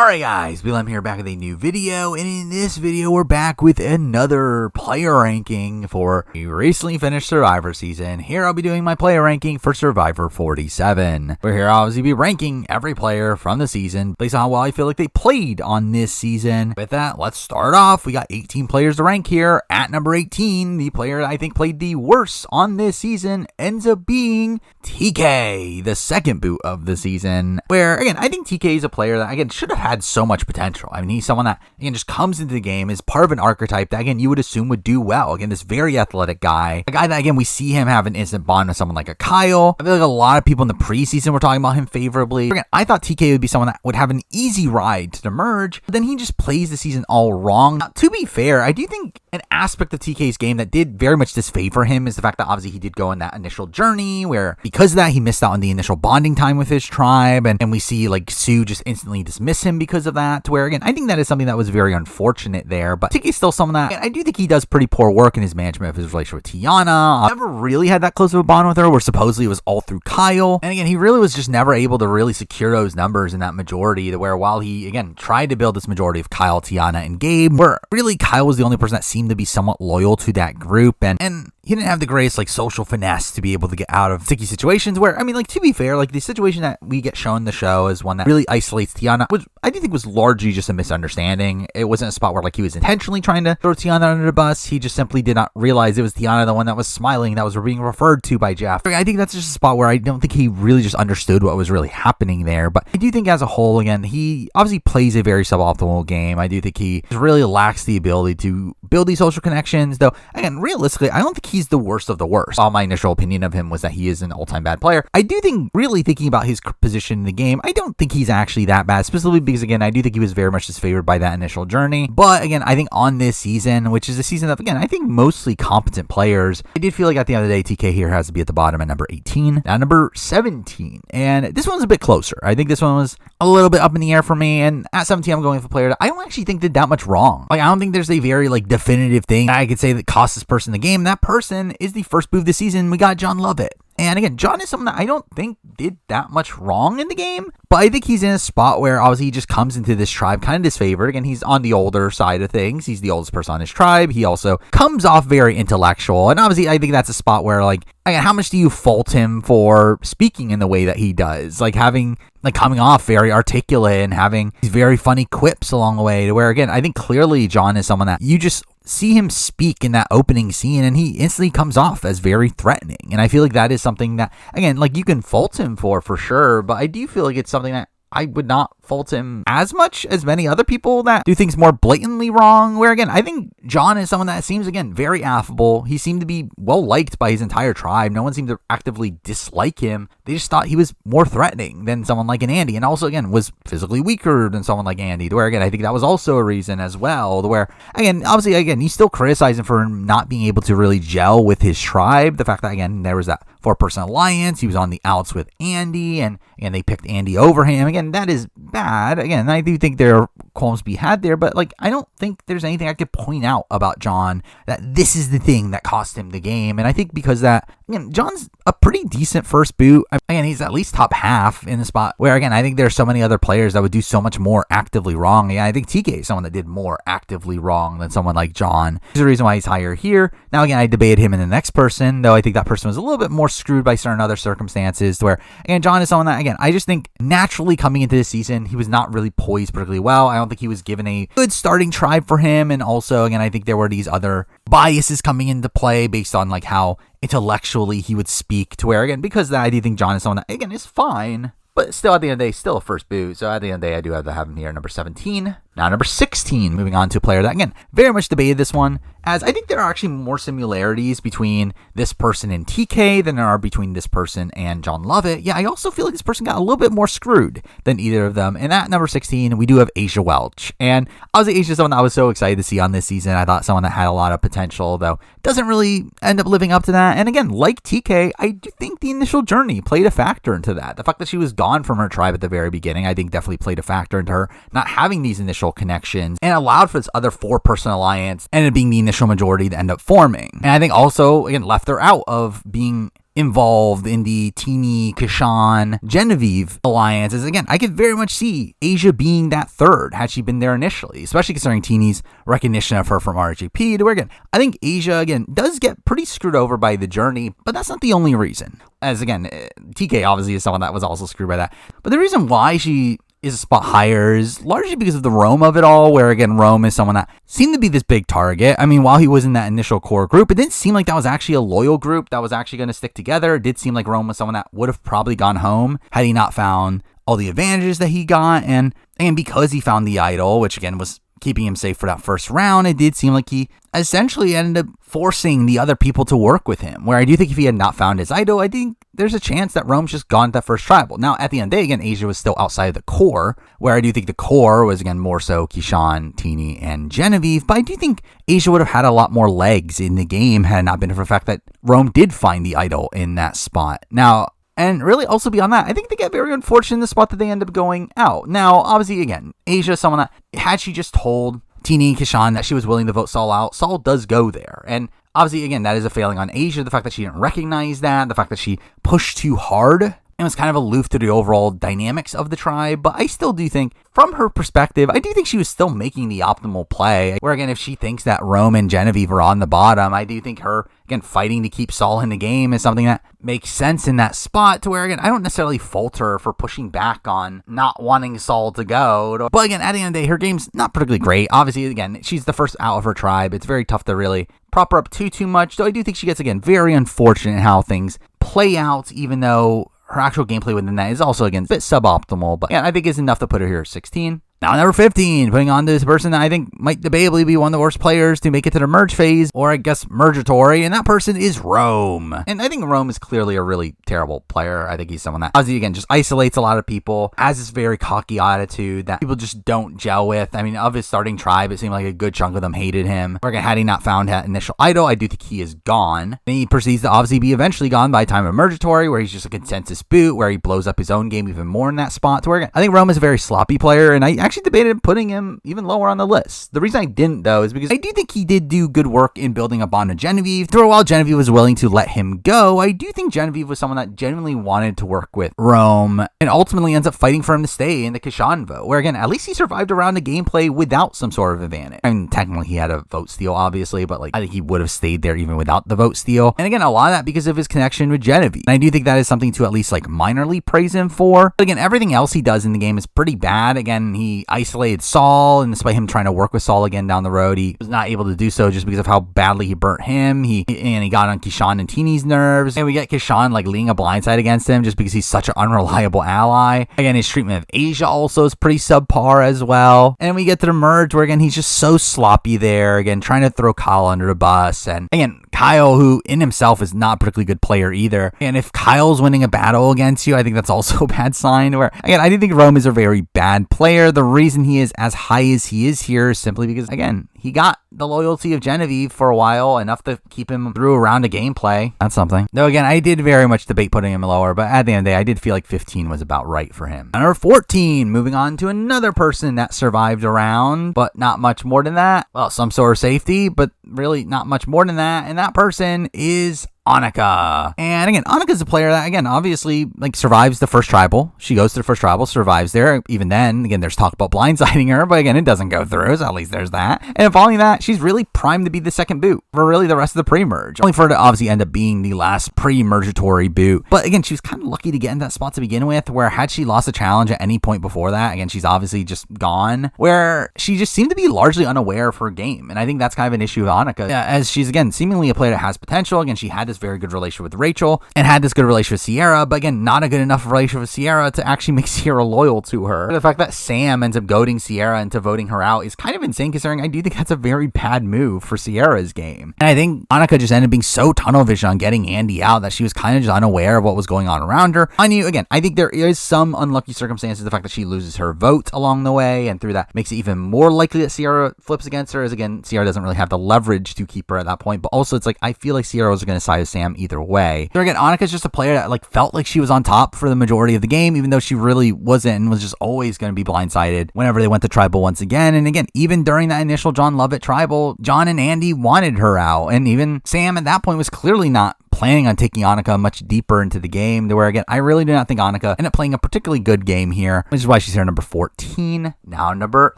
Alright guys, BLM here back with a new video, and in this video we're back with another player ranking for a recently finished Survivor season. Here I'll be doing my player ranking for Survivor 47. We're here I'll obviously be ranking every player from the season based on how well I feel like they played on this season. With that, let's start off. We got 18 players to rank here. At number 18, the player I think played the worst on this season ends up being TK, the second boot of the season. Where, again, I think TK is a player that, again, should have had so much potential. I mean, he's someone that, again, just comes into the game, is part of an archetype that, again, you would assume would do well. Again, this very athletic guy. A guy that, again, we see him have an instant bond with someone like a Kyle. I feel like a lot of people in the preseason were talking about him favorably. Again, I thought TK would be someone that would have an easy ride to the merge, but then he just plays the season all wrong. Now, to be fair, I do think an aspect of TK's game that did very much disfavor him is the fact that obviously he did go on that initial journey where because of that he missed out on the initial bonding time with his tribe, and we see like Sue just instantly dismiss him because of that, to where, again, I think that is something that was very unfortunate there. But TK's still someone that, again, I do think he does pretty poor work in his management of his relationship with Tiana. I never really had that close of a bond with her, where supposedly it was all through Kyle, and again, he really was just never able to really secure those numbers in that majority, to where while he, again, tried to build this majority of Kyle, Tiana, and Gabe, where really Kyle was the only person that seemed to be somewhat loyal to that group, and he didn't have the greatest like social finesse to be able to get out of sticky situations where, I mean, like, to be fair, like the situation that we get shown in the show is one that really isolates Tiana, which I do think was largely just a misunderstanding. It wasn't a spot where like he was intentionally trying to throw Tiana under the bus. He just simply did not realize it was Tiana, the one that was smiling, that was being referred to by Jeff. I think that's just a spot where I don't think he really just understood what was really happening there. But I do think as a whole, again, he obviously plays a very suboptimal game. I do think he really lacks the ability to build these social connections, though, again, realistically, I don't think he's the worst of the worst. All my initial opinion of him was that he is an all-time bad player. I do think, really thinking about his position in the game, I don't think he's actually that bad, specifically because, again, I do think he was very much disfavored by that initial journey. But, again, I think on this season, which is a season of, again, I think mostly competent players, I did feel like at the end of the day, TK here has to be at the bottom at number 18. Now, number 17. And this one's a bit closer. I think this one was a little bit up in the air for me. And at 17, I'm going with a player that I don't actually think did that much wrong. Like, I don't think there's a very, like, definitive thing I could say that cost this person the game. That person is the first boot of the season. We got John Lovett. And again, John is someone that I don't think did that much wrong in the game, but I think he's in a spot where obviously he just comes into this tribe kind of disfavored. Again, he's on the older side of things. He's the oldest person on his tribe. He also comes off very intellectual. And obviously I think that's a spot where, like, again, how much do you fault him for speaking in the way that he does? Like coming off very articulate and having these very funny quips along the way, to where, again, I think clearly John is someone that you just see him speak in that opening scene and he instantly comes off as very threatening. And I feel like that is something that, again, like, you can fault him for sure, but I do feel like it's something that I would not fault him as much as many other people that do things more blatantly wrong, where, again, I think John is someone that seems, again, very affable. He seemed to be well liked by his entire tribe. No one seemed to actively dislike him. They just thought he was more threatening than someone like an Andy, and also, again, was physically weaker than someone like Andy, where, again, I think that was also a reason as well, where, again, obviously, again, you still criticize him for not being able to really gel with his tribe. The fact that, again, there was that 4-person alliance, he was on the outs with Andy, and they picked Andy over him. Again, that is bad. Again, I do think there are qualms to be had there, but, like, I don't think there's anything I could point out about John that this is the thing that cost him the game. And I think because that, again, John's a pretty decent first boot. Again, he's at least top half in the spot where, again, I think there's so many other players that would do so much more actively wrong. Yeah, I think TK is someone that did more actively wrong than someone like John. There's a reason why he's higher here. Now, again, I debated him in the next person, though I think that person was a little bit more screwed by certain other circumstances, to where, again, John is someone that, again, I just think naturally coming into this season, he was not really poised particularly well. I don't think he was given a good starting tribe for him. And also, again, I think there were these other biases coming into play based on, like, how intellectually he would speak, to where, again, because of that, I do think John is someone that, again, is fine, but still at the end of the day, still a first boot. So at the end of the day, I do have to have him here, number 17. Now, number 16, moving on to a player that, again, very much debated this one, as I think there are actually more similarities between this person and TK than there are between this person and John Lovett. Yeah, I also feel like this person got a little bit more screwed than either of them. And at number 16, we do have Asia Welch. And obviously, Asia is someone that I was so excited to see on this season. I thought someone that had a lot of potential, though doesn't really end up living up to that. And again, like TK, I do think the initial journey played a factor into that. The fact that she was gone from her tribe at the very beginning, I think definitely played a factor into her not having these initial connections, and allowed for this other 4-person alliance and it being the initial majority that end up forming. And I think also, again, left her out of being involved in the Teeny, Kashan, Genevieve alliance. As again, I could very much see Asia being that third had she been there initially, especially considering Teeny's recognition of her from RGP, to where again, I think Asia again does get pretty screwed over by the journey, but that's not the only reason. As again, TK obviously is someone that was also screwed by that. But the reason why she is a spot higher is largely because of the Rome of it all, where again, Rome is someone that seemed to be this big target. I mean, while he was in that initial core group, it didn't seem like that was actually a loyal group that was actually going to stick together. It did seem like Rome was someone that would have probably gone home had he not found all the advantages that he got. And because he found the idol, which again was keeping him safe for that first round, it did seem like he essentially ended up forcing the other people to work with him, where I do think if he had not found his idol, I think there's a chance that Rome's just gone to that first tribal. Now, at the end of the day, again, Asia was still outside of the core, where I do think the core was, again, more so Kishan, Teeny, and Genevieve, but I do think Asia would have had a lot more legs in the game had it not been for the fact that Rome did find the idol in that spot. Now, and really also beyond that, I think they get very unfortunate in the spot that they end up going out. Now, obviously, again, Asia is someone that, had she just told Teeny and Kishan that she was willing to vote Saul out, Saul does go there. And obviously, again, that is a failing on Asia. The fact that she didn't recognize that, the fact that she pushed too hard and was kind of aloof to the overall dynamics of the tribe. But I still do think, from her perspective, I do think she was still making the optimal play. Where, again, if she thinks that Rome and Genevieve are on the bottom, I do think her, again, fighting to keep Saul in the game is something that makes sense in that spot, to where, again, I don't necessarily fault her for pushing back on not wanting Saul to go. But, again, at the end of the day, her game's not particularly great. Obviously, again, she's the first out of her tribe. It's very tough to really prop her up too much. Though I do think she gets, again, very unfortunate in how things play out, even though her actual gameplay within that is also, again, a bit suboptimal, but yeah, I think is enough to put her here at 16. Now, number 15, putting on this person that I think might debatably be one of the worst players to make it to the merge phase, or I guess mergatory, and that person is Rome. And I think Rome is clearly a really terrible player. I think he's someone that, obviously, again, just isolates a lot of people, has this very cocky attitude that people just don't gel with. I mean, of his starting tribe, it seemed like a good chunk of them hated him. Or again, had he not found that initial idol, I do think he is gone. And he proceeds to obviously be eventually gone by time of mergatory, where he's just a consensus boot, where he blows up his own game even more in that spot. To where, again, I think Rome is a very sloppy player, and I actually debated putting him even lower on the list. The reason I didn't, though, is because I do think he did do good work in building a bond with Genevieve. For a while, Genevieve was willing to let him go. I do think Genevieve was someone that genuinely wanted to work with Rome, and ultimately ends up fighting for him to stay in the Kashan vote, where, again, at least he survived around the gameplay without some sort of advantage. I mean, technically, he had a vote steal, obviously, but, like, I think he would have stayed there even without the vote steal. And again, a lot of that because of his connection with Genevieve. And I do think that is something to at least, like, minorly praise him for. But again, everything else he does in the game is pretty bad. Again, he isolated Saul, and despite him trying to work with Saul again down the road, he was not able to do so just because of how badly he burnt him. He got on Kishan and Teeny's nerves, and we get Kishan like leading a blindside against him just because he's such an unreliable ally. Again, his treatment of Asia also is pretty subpar as well. And we get to the merge where, again, he's just so sloppy there, again, trying to throw Kyle under the bus. And again, Kyle, who in himself is not a particularly good player either. And if Kyle's winning a battle against you, I think that's also a bad sign. Where, again, I do think Rome is a very bad player. The reason he is as high as he is here is simply because, again, he got the loyalty of Genevieve for a while, enough to keep him through a round of gameplay. That's something. Though, again, I did very much debate putting him lower, but at the end of the day, I did feel like 15 was about right for him. Number 14, moving on to another person that survived a round, but not much more than that. Well, some sort of safety, but really not much more than that. And that person is Annika. And again, Annika's a player that, again, obviously, like, survives the first tribal. She goes to the first tribal, survives there. Even then, again, there's talk about blindsiding her, but again, it doesn't go through, so at least there's that. And following that, she's really primed to be the second boot for really the rest of the pre-merge. Only for her to obviously end up being the last pre-mergatory boot. But again, she was kind of lucky to get in that spot to begin with, where had she lost a challenge at any point before that, again, she's obviously just gone, where she just seemed to be largely unaware of her game. And I think that's kind of an issue with Annika, as she's, again, seemingly a player that has potential. Again, she had this very good relationship with Rachel and had this good relationship with Sierra, but again, not a good enough relationship with Sierra to actually make Sierra loyal to her. The fact that Sam ends up goading Sierra into voting her out is kind of insane, considering I do think that's a very bad move for Sierra's game. And I think Annika just ended up being so tunnel vision on getting Andy out that she was kind of just unaware of what was going on around her. I knew, again, I think there is some unlucky circumstances, the fact that she loses her vote along the way, and through that makes it even more likely that Sierra flips against her, as again, Sierra doesn't really have the leverage to keep her at that point. But also, it's like, I feel like Sierra was going to side with Sam either way. So again, Annika's just a player that, like, felt like she was on top for the majority of the game, even though she really wasn't, and was just always going to be blindsided whenever they went to tribal once again. And again, even during that initial John Lovett tribal, John and Andy wanted her out, and even Sam at that point was clearly not planning on taking Annika much deeper into the game, where again, I really do not think Annika ended up playing a particularly good game here, which is why she's here number 14. Now number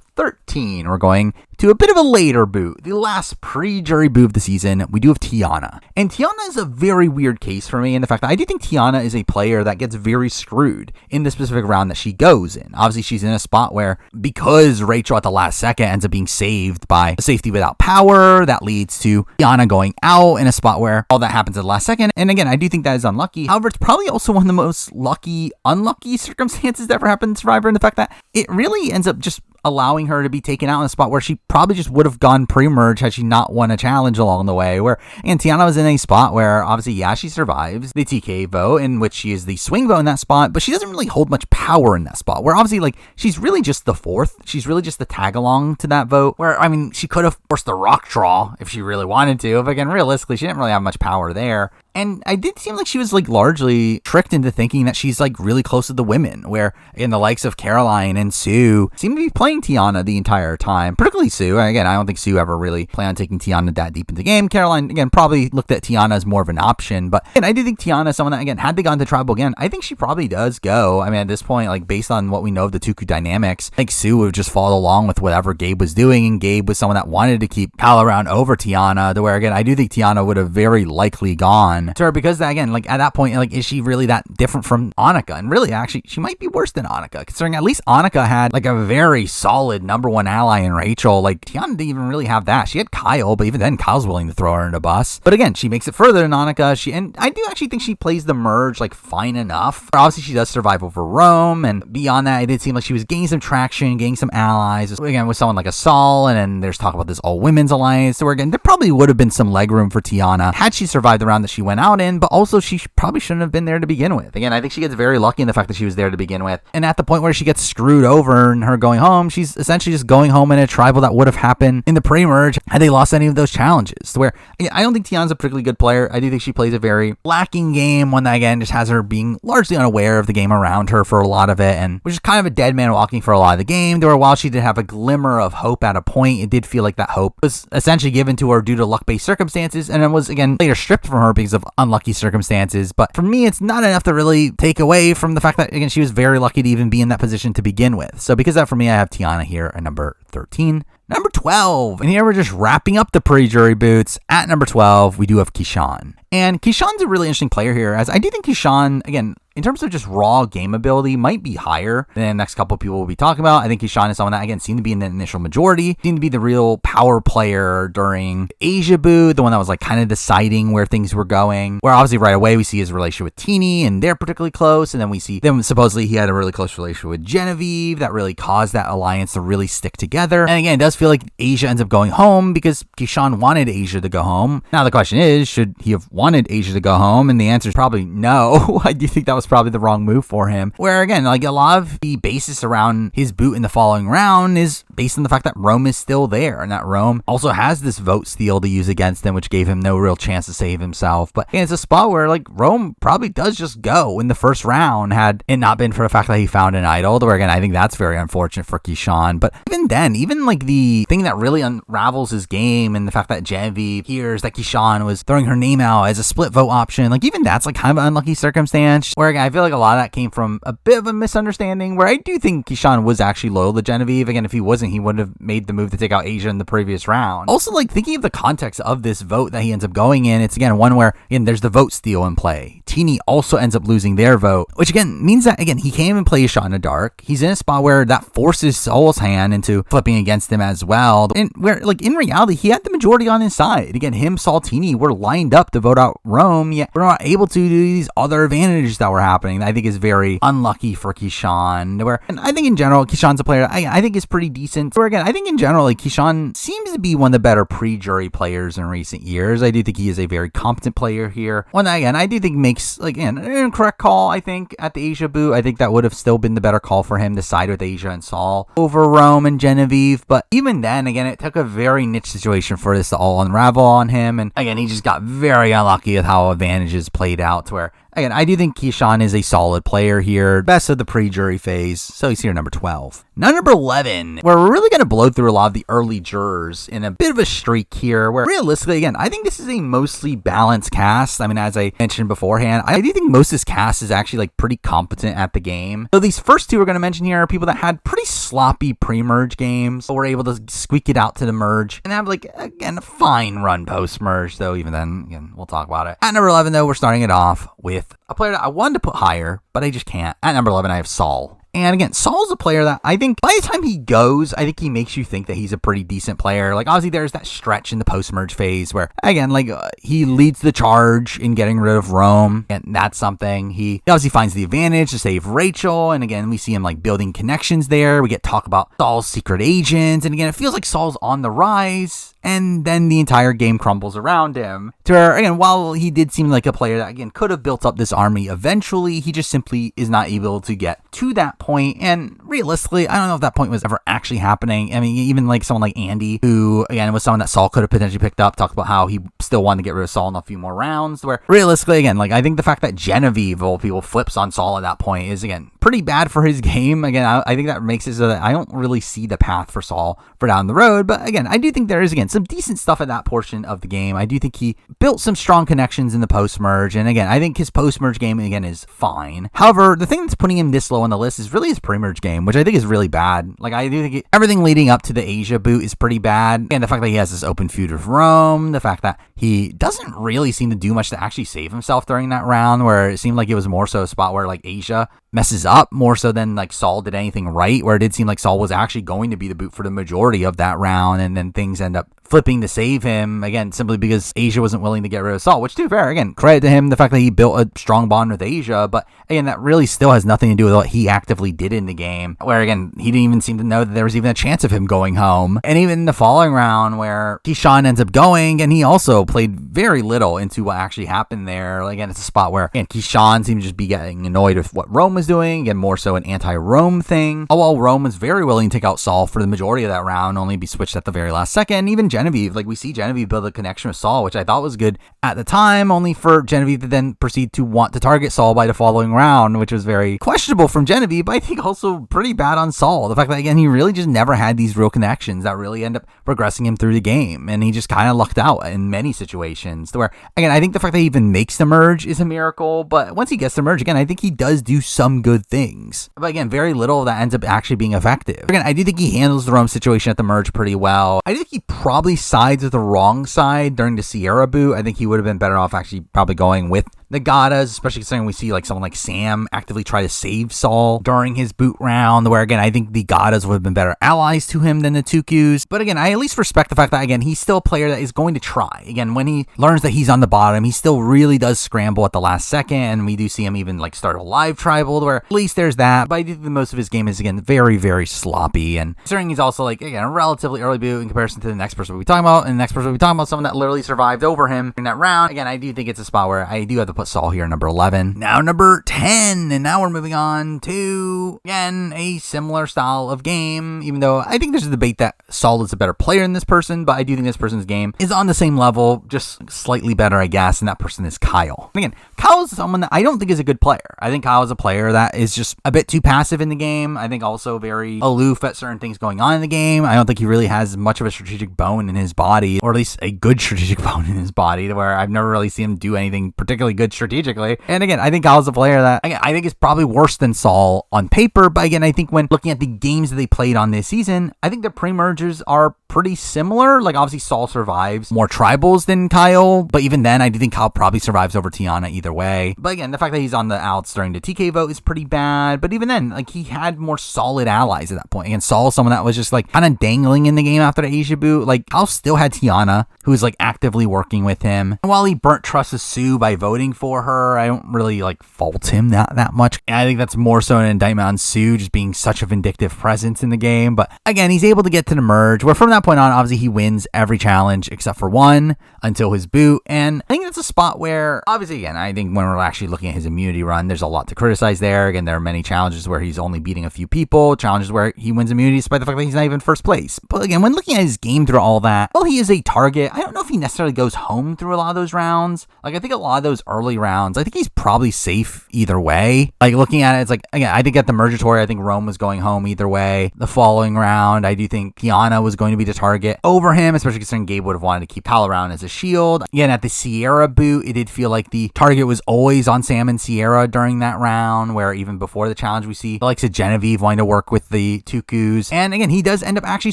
13, we're going to a bit of a later boot, the last pre-jury boot of the season. We do have Tiana. And Tiana is a very weird case for me in the fact that I do think Tiana is a player that gets very screwed in the specific round that she goes in. Obviously, she's in a spot where, because Rachel at the last second ends up being saved by a safety without power, that leads to Tiana going out in a spot where all that happens at the last second. And again, I do think that is unlucky. However, it's probably also one of the most unlucky circumstances that ever happened in Survivor, in the fact that it really ends up just allowing her to be taken out in a spot where she probably just would have gone pre-merge had she not won a challenge along the way, where Tiana was in a spot where obviously, yeah, she survives the TK vote, in which she is the swing vote in that spot, but she doesn't really hold much power in that spot, where obviously, like, she's really just the fourth. She's really just the tag along to that vote, where, I mean, she could have forced the rock draw if she really wanted to, but again, realistically, she didn't really have much power there. And I did seem like she was, like, largely tricked into thinking that she's, like, really close to the women, where, again, the likes of Caroline and Sue seem to be playing Tiana the entire time, particularly Sue. And again, I don't think Sue ever really planned on taking Tiana that deep into the game. Caroline, again, probably looked at Tiana as more of an option, but again, I do think Tiana is someone that, again, had they gone to tribal again, I think she probably does go. I mean, at this point, like, based on what we know of the Tuku dynamics, I think Sue would just follow along with whatever Gabe was doing, and Gabe was someone that wanted to keep Kyle around over Tiana, to where, again, I do think Tiana would have very likely gone to her, because that, again, like, at that point, like, is she really that different from Annika? And really, actually, she might be worse than Annika, considering at least Annika had, like, a very solid number one ally in Rachel. Like, Tiana didn't even really have that. She had Kyle, but even then, Kyle's willing to throw her in a bus. But again, she makes it further than Annika. And I do actually think she plays the merge, like, fine enough. Obviously, she does survive over Rome, and beyond that, it did seem like she was gaining some traction, gaining some allies, again, with someone like a Saul, and then there's talk about this all-women's alliance, so again, there probably would have been some leg room for Tiana had she survived the round that she went out in, but also she probably shouldn't have been there to begin with. Again, I think she gets very lucky in the fact that she was there to begin with, and at the point where she gets screwed over and her going home, she's essentially just going home in a tribal that would have happened in the pre-merge had they lost any of those challenges, where I don't think Tiana's a particularly good player. I do think she plays a very lacking game, one that, again, just has her being largely unaware of the game around her for a lot of it, and which is kind of a dead man walking for a lot of the game, where while she did have a glimmer of hope at a point, it did feel like that hope was essentially given to her due to luck-based circumstances, and it was, again, later stripped from her because of unlucky circumstances. But for me, it's not enough to really take away from the fact that, again, she was very lucky to even be in that position to begin with. So because of that, for me, I have Tiana here at number 13. Number 12, and here we're just wrapping up the pre-jury boots. At number 12, we do have Keyshawn. And Keyshawn's a really interesting player here, as I do think Keyshawn, again, in terms of just raw game ability, might be higher than the next couple of people will be talking about. I think Keyshawn is someone that, again, seemed to be in the initial majority, seemed to be the real power player during Asia boot, the one that was, like, kind of deciding where things were going, where obviously right away we see his relationship with Teeny, and they're particularly close, and then we see them, supposedly he had a really close relationship with Genevieve that really caused that alliance to really stick together. And again, it does feel like Asia ends up going home because Keyshawn wanted Asia to go home. Now the question is, should he have wanted Asia to go home? And the answer is probably no. I do think that was probably the wrong move for him, where, again, like, a lot of the basis around his boot in the following round is based on the fact that Rome is still there, and that Rome also has this vote steal to use against him, which gave him no real chance to save himself. But again, it's a spot where, like, Rome probably does just go in the first round had it not been for the fact that he found an idol, where, again, I think that's very unfortunate for Keyshawn. But even then, even, like, the thing that really unravels his game, and the fact that Genevieve hears that Keyshawn was throwing her name out as a split vote option, like, even that's, like, kind of an unlucky circumstance, where, again, I feel like a lot of that came from a bit of a misunderstanding, where I do think Keyshawn was actually loyal to Genevieve. Again, if he wasn't, he wouldn't have made the move to take out Asia in the previous round. Also, like, thinking of the context of this vote that he ends up going in, it's, again, one where, again, there's the vote steal in play. Teeny also ends up losing their vote, which, again, means that, again, he can't even play a shot in the dark. He's in a spot where that forces Saul's hand into flipping against him as well, and where, like, in reality, he had the majority on his side. Again, him, Saul, Teeny were lined up to vote out Rome, yet we're not able to do these other advantages that were happening that I think is very unlucky for Keyshawn, where, and I think in general, Keyshawn's a player I think is pretty decent. Where, again, I think in general, like, Keyshawn seems to be one of the better pre-jury players in recent years. I do think he is a very competent player here. One that, again, I do think makes, like, an incorrect call, I think, at the Asia boot. I think that would have still been the better call for him to side with Asia and Saul over Rome and Genevieve. Genevieve, but even then, again, it took a very niche situation for this to all unravel on him, and again, he just got very unlucky with how advantages played out to where, again, I do think Keyshawn is a solid player here, best of the pre-jury phase, so he's here number 12. Now number 11, where we're really going to blow through a lot of the early jurors in a bit of a streak here, where realistically, again, I think this is a mostly balanced cast. I mean, as I mentioned beforehand, I do think most of this cast is actually like pretty competent at the game. So these first two we're going to mention here are people that had pretty sloppy pre-merge games, but were able to squeak it out to the merge and have like, again, a fine run post-merge, though even then, again, we'll talk about it. At number 11, though, we're starting it off with a player that I wanted to put higher, but I just can't. At number 11, I have Saul. And again, Saul's a player that I think by the time he goes, I think he makes you think that he's a pretty decent player. Like, obviously, there's that stretch in the post-merge phase where, again, like, he leads the charge in getting rid of Rome, and that's something. He obviously finds the advantage to save Rachel, and again, we see him, like, building connections there. We get talk about Saul's secret agents, and again, it feels like Saul's on the rise, and then the entire game crumbles around him. To where, again, while he did seem like a player that, again, could have built up this army eventually, he just simply is not able to get to that point. And realistically, I don't know if that point was ever actually happening. I mean, even like someone like Andy, who, again, was someone that Saul could have potentially picked up, talked about how he still wanted to get rid of Saul in a few more rounds, where realistically, again, like, I think the fact that Genevieve, of all people, flips on Saul at that point is, again, pretty bad for his game. Again, I think that makes it so that I don't really see the path for Saul for down the road. But again, I do think there is, again, some decent stuff at that portion of the game. I do think he built some strong connections in the post-merge. And again, I think his post-merge game, again, is fine. However, the thing that's putting him this low on the list is really his pre-merge game, which I think is really bad. Like, I do think everything leading up to the Asia boot is pretty bad. And the fact that he has this open feud with Rome, the fact that he doesn't really seem to do much to actually save himself during that round, where it seemed like it was more so a spot where, like, Asia messes up more so than, like, Saul did anything right, where it did seem like Saul was actually going to be the boot for the majority of that round, and then things end up flipping to save him, again, simply because Asia wasn't willing to get rid of Saul, which, to be fair, again, credit to him, the fact that he built a strong bond with Asia, but again, that really still has nothing to do with what he actively did in the game, where, again, he didn't even seem to know that there was even a chance of him going home. And even the following round where Keyshawn ends up going, and he also played very little into what actually happened there. Again, it's a spot where, again, Keyshawn seemed to just be getting annoyed with what Rome was doing, and more so an anti-Rome thing. While Rome was very willing to take out Saul for the majority of that round, only be switched at the very last second. Even Genevieve, like, we see Genevieve build a connection with Saul, which I thought was good at the time, only for Genevieve to then proceed to want to target Saul by the following round, which was very questionable from Genevieve, but I think also pretty bad on Saul. The fact that, again, he really just never had these real connections that really end up progressing him through the game, and he just kind of lucked out in many situations. To where, again, I think the fact that he even makes the merge is a miracle, but once he gets the merge, again, I think he does do some good things. But again, very little of that ends up actually being effective. Again, I do think he handles the Rome situation at the merge pretty well. I think he probably sides with the wrong side during the Sierra boot. I think he would have been better off actually probably going with the Gadas, especially considering we see like someone like Sam actively try to save Saul during his boot round, where again, I think the Gadas would have been better allies to him than the Tukus. But again, I at least respect the fact that, again, he's still a player that is going to try. Again, when he learns that he's on the bottom, he still really does scramble at the last second, and we do see him even like start a live tribal, where at least there's that. But I do think most of his game is, again, very, very sloppy, and considering he's also, like, again, a relatively early boot in comparison to the next person we'll be talking about, and the next person we'll be talking about someone that literally survived over him in that round. Again, I do think it's a spot where I do have to put Saul here, number 11. Now number 10, and now we're moving on to, again, a similar style of game, even though I think there's a debate that Saul is a better player than this person, but I do think this person's game is on the same level, just slightly better, I guess, and that person is Kyle. And again, Kyle is someone that I don't think is a good player. I think Kyle is a player that is just a bit too passive in the game. I think also very aloof at certain things going on in the game. I don't think he really has much of a strategic bone in his body, or at least a good strategic bone in his body, to where I've never really seen him do anything particularly good strategically. And again, I think Kyle's a player that, again, I think is probably worse than Saul on paper, but again, I think when looking at the games that they played on this season, I think their pre-mergers are pretty similar. Like, obviously Saul survives more tribals than Kyle, but even then I do think Kyle probably survives over Tiana either way. But again, the fact that he's on the outs during the TK vote is pretty bad, but even then, like, he had more solid allies at that point. And Saul is someone that was just like kind of dangling in the game after the Asia boot. Like, Kyle still had Tiana, who was like actively working with him. And while he burnt trust with Sue by voting for her. I don't really like fault him that much. And I think that's more so an indictment on Sue just being such a vindictive presence in the game. But again, he's able to get to the merge, where from that point on, obviously he wins every challenge except for one until his boot. And I think that's a spot where, obviously, again, I think when we're actually looking at his immunity run, there's a lot to criticize there. Again, there are many challenges where he's only beating a few people, challenges where he wins immunity despite the fact that he's not even first place. But again, when looking at his game through all that, well, he is a target. I don't know if he necessarily goes home through a lot of those rounds. Like, I think a lot of those early rounds, I think he's probably safe either way. Like, looking at it, it's like, again, I think at the Mergatory, I think Rome was going home either way. The following round, I do think Kiana was going to be the target over him, especially considering Gabe would have wanted to keep Kyle around as a shield. Again, at the Sierra boot, it did feel like the target was always on Sam and Sierra during that round, where even before the challenge, we see the likes of Genevieve wanting to work with the Tukus. And again, he does end up actually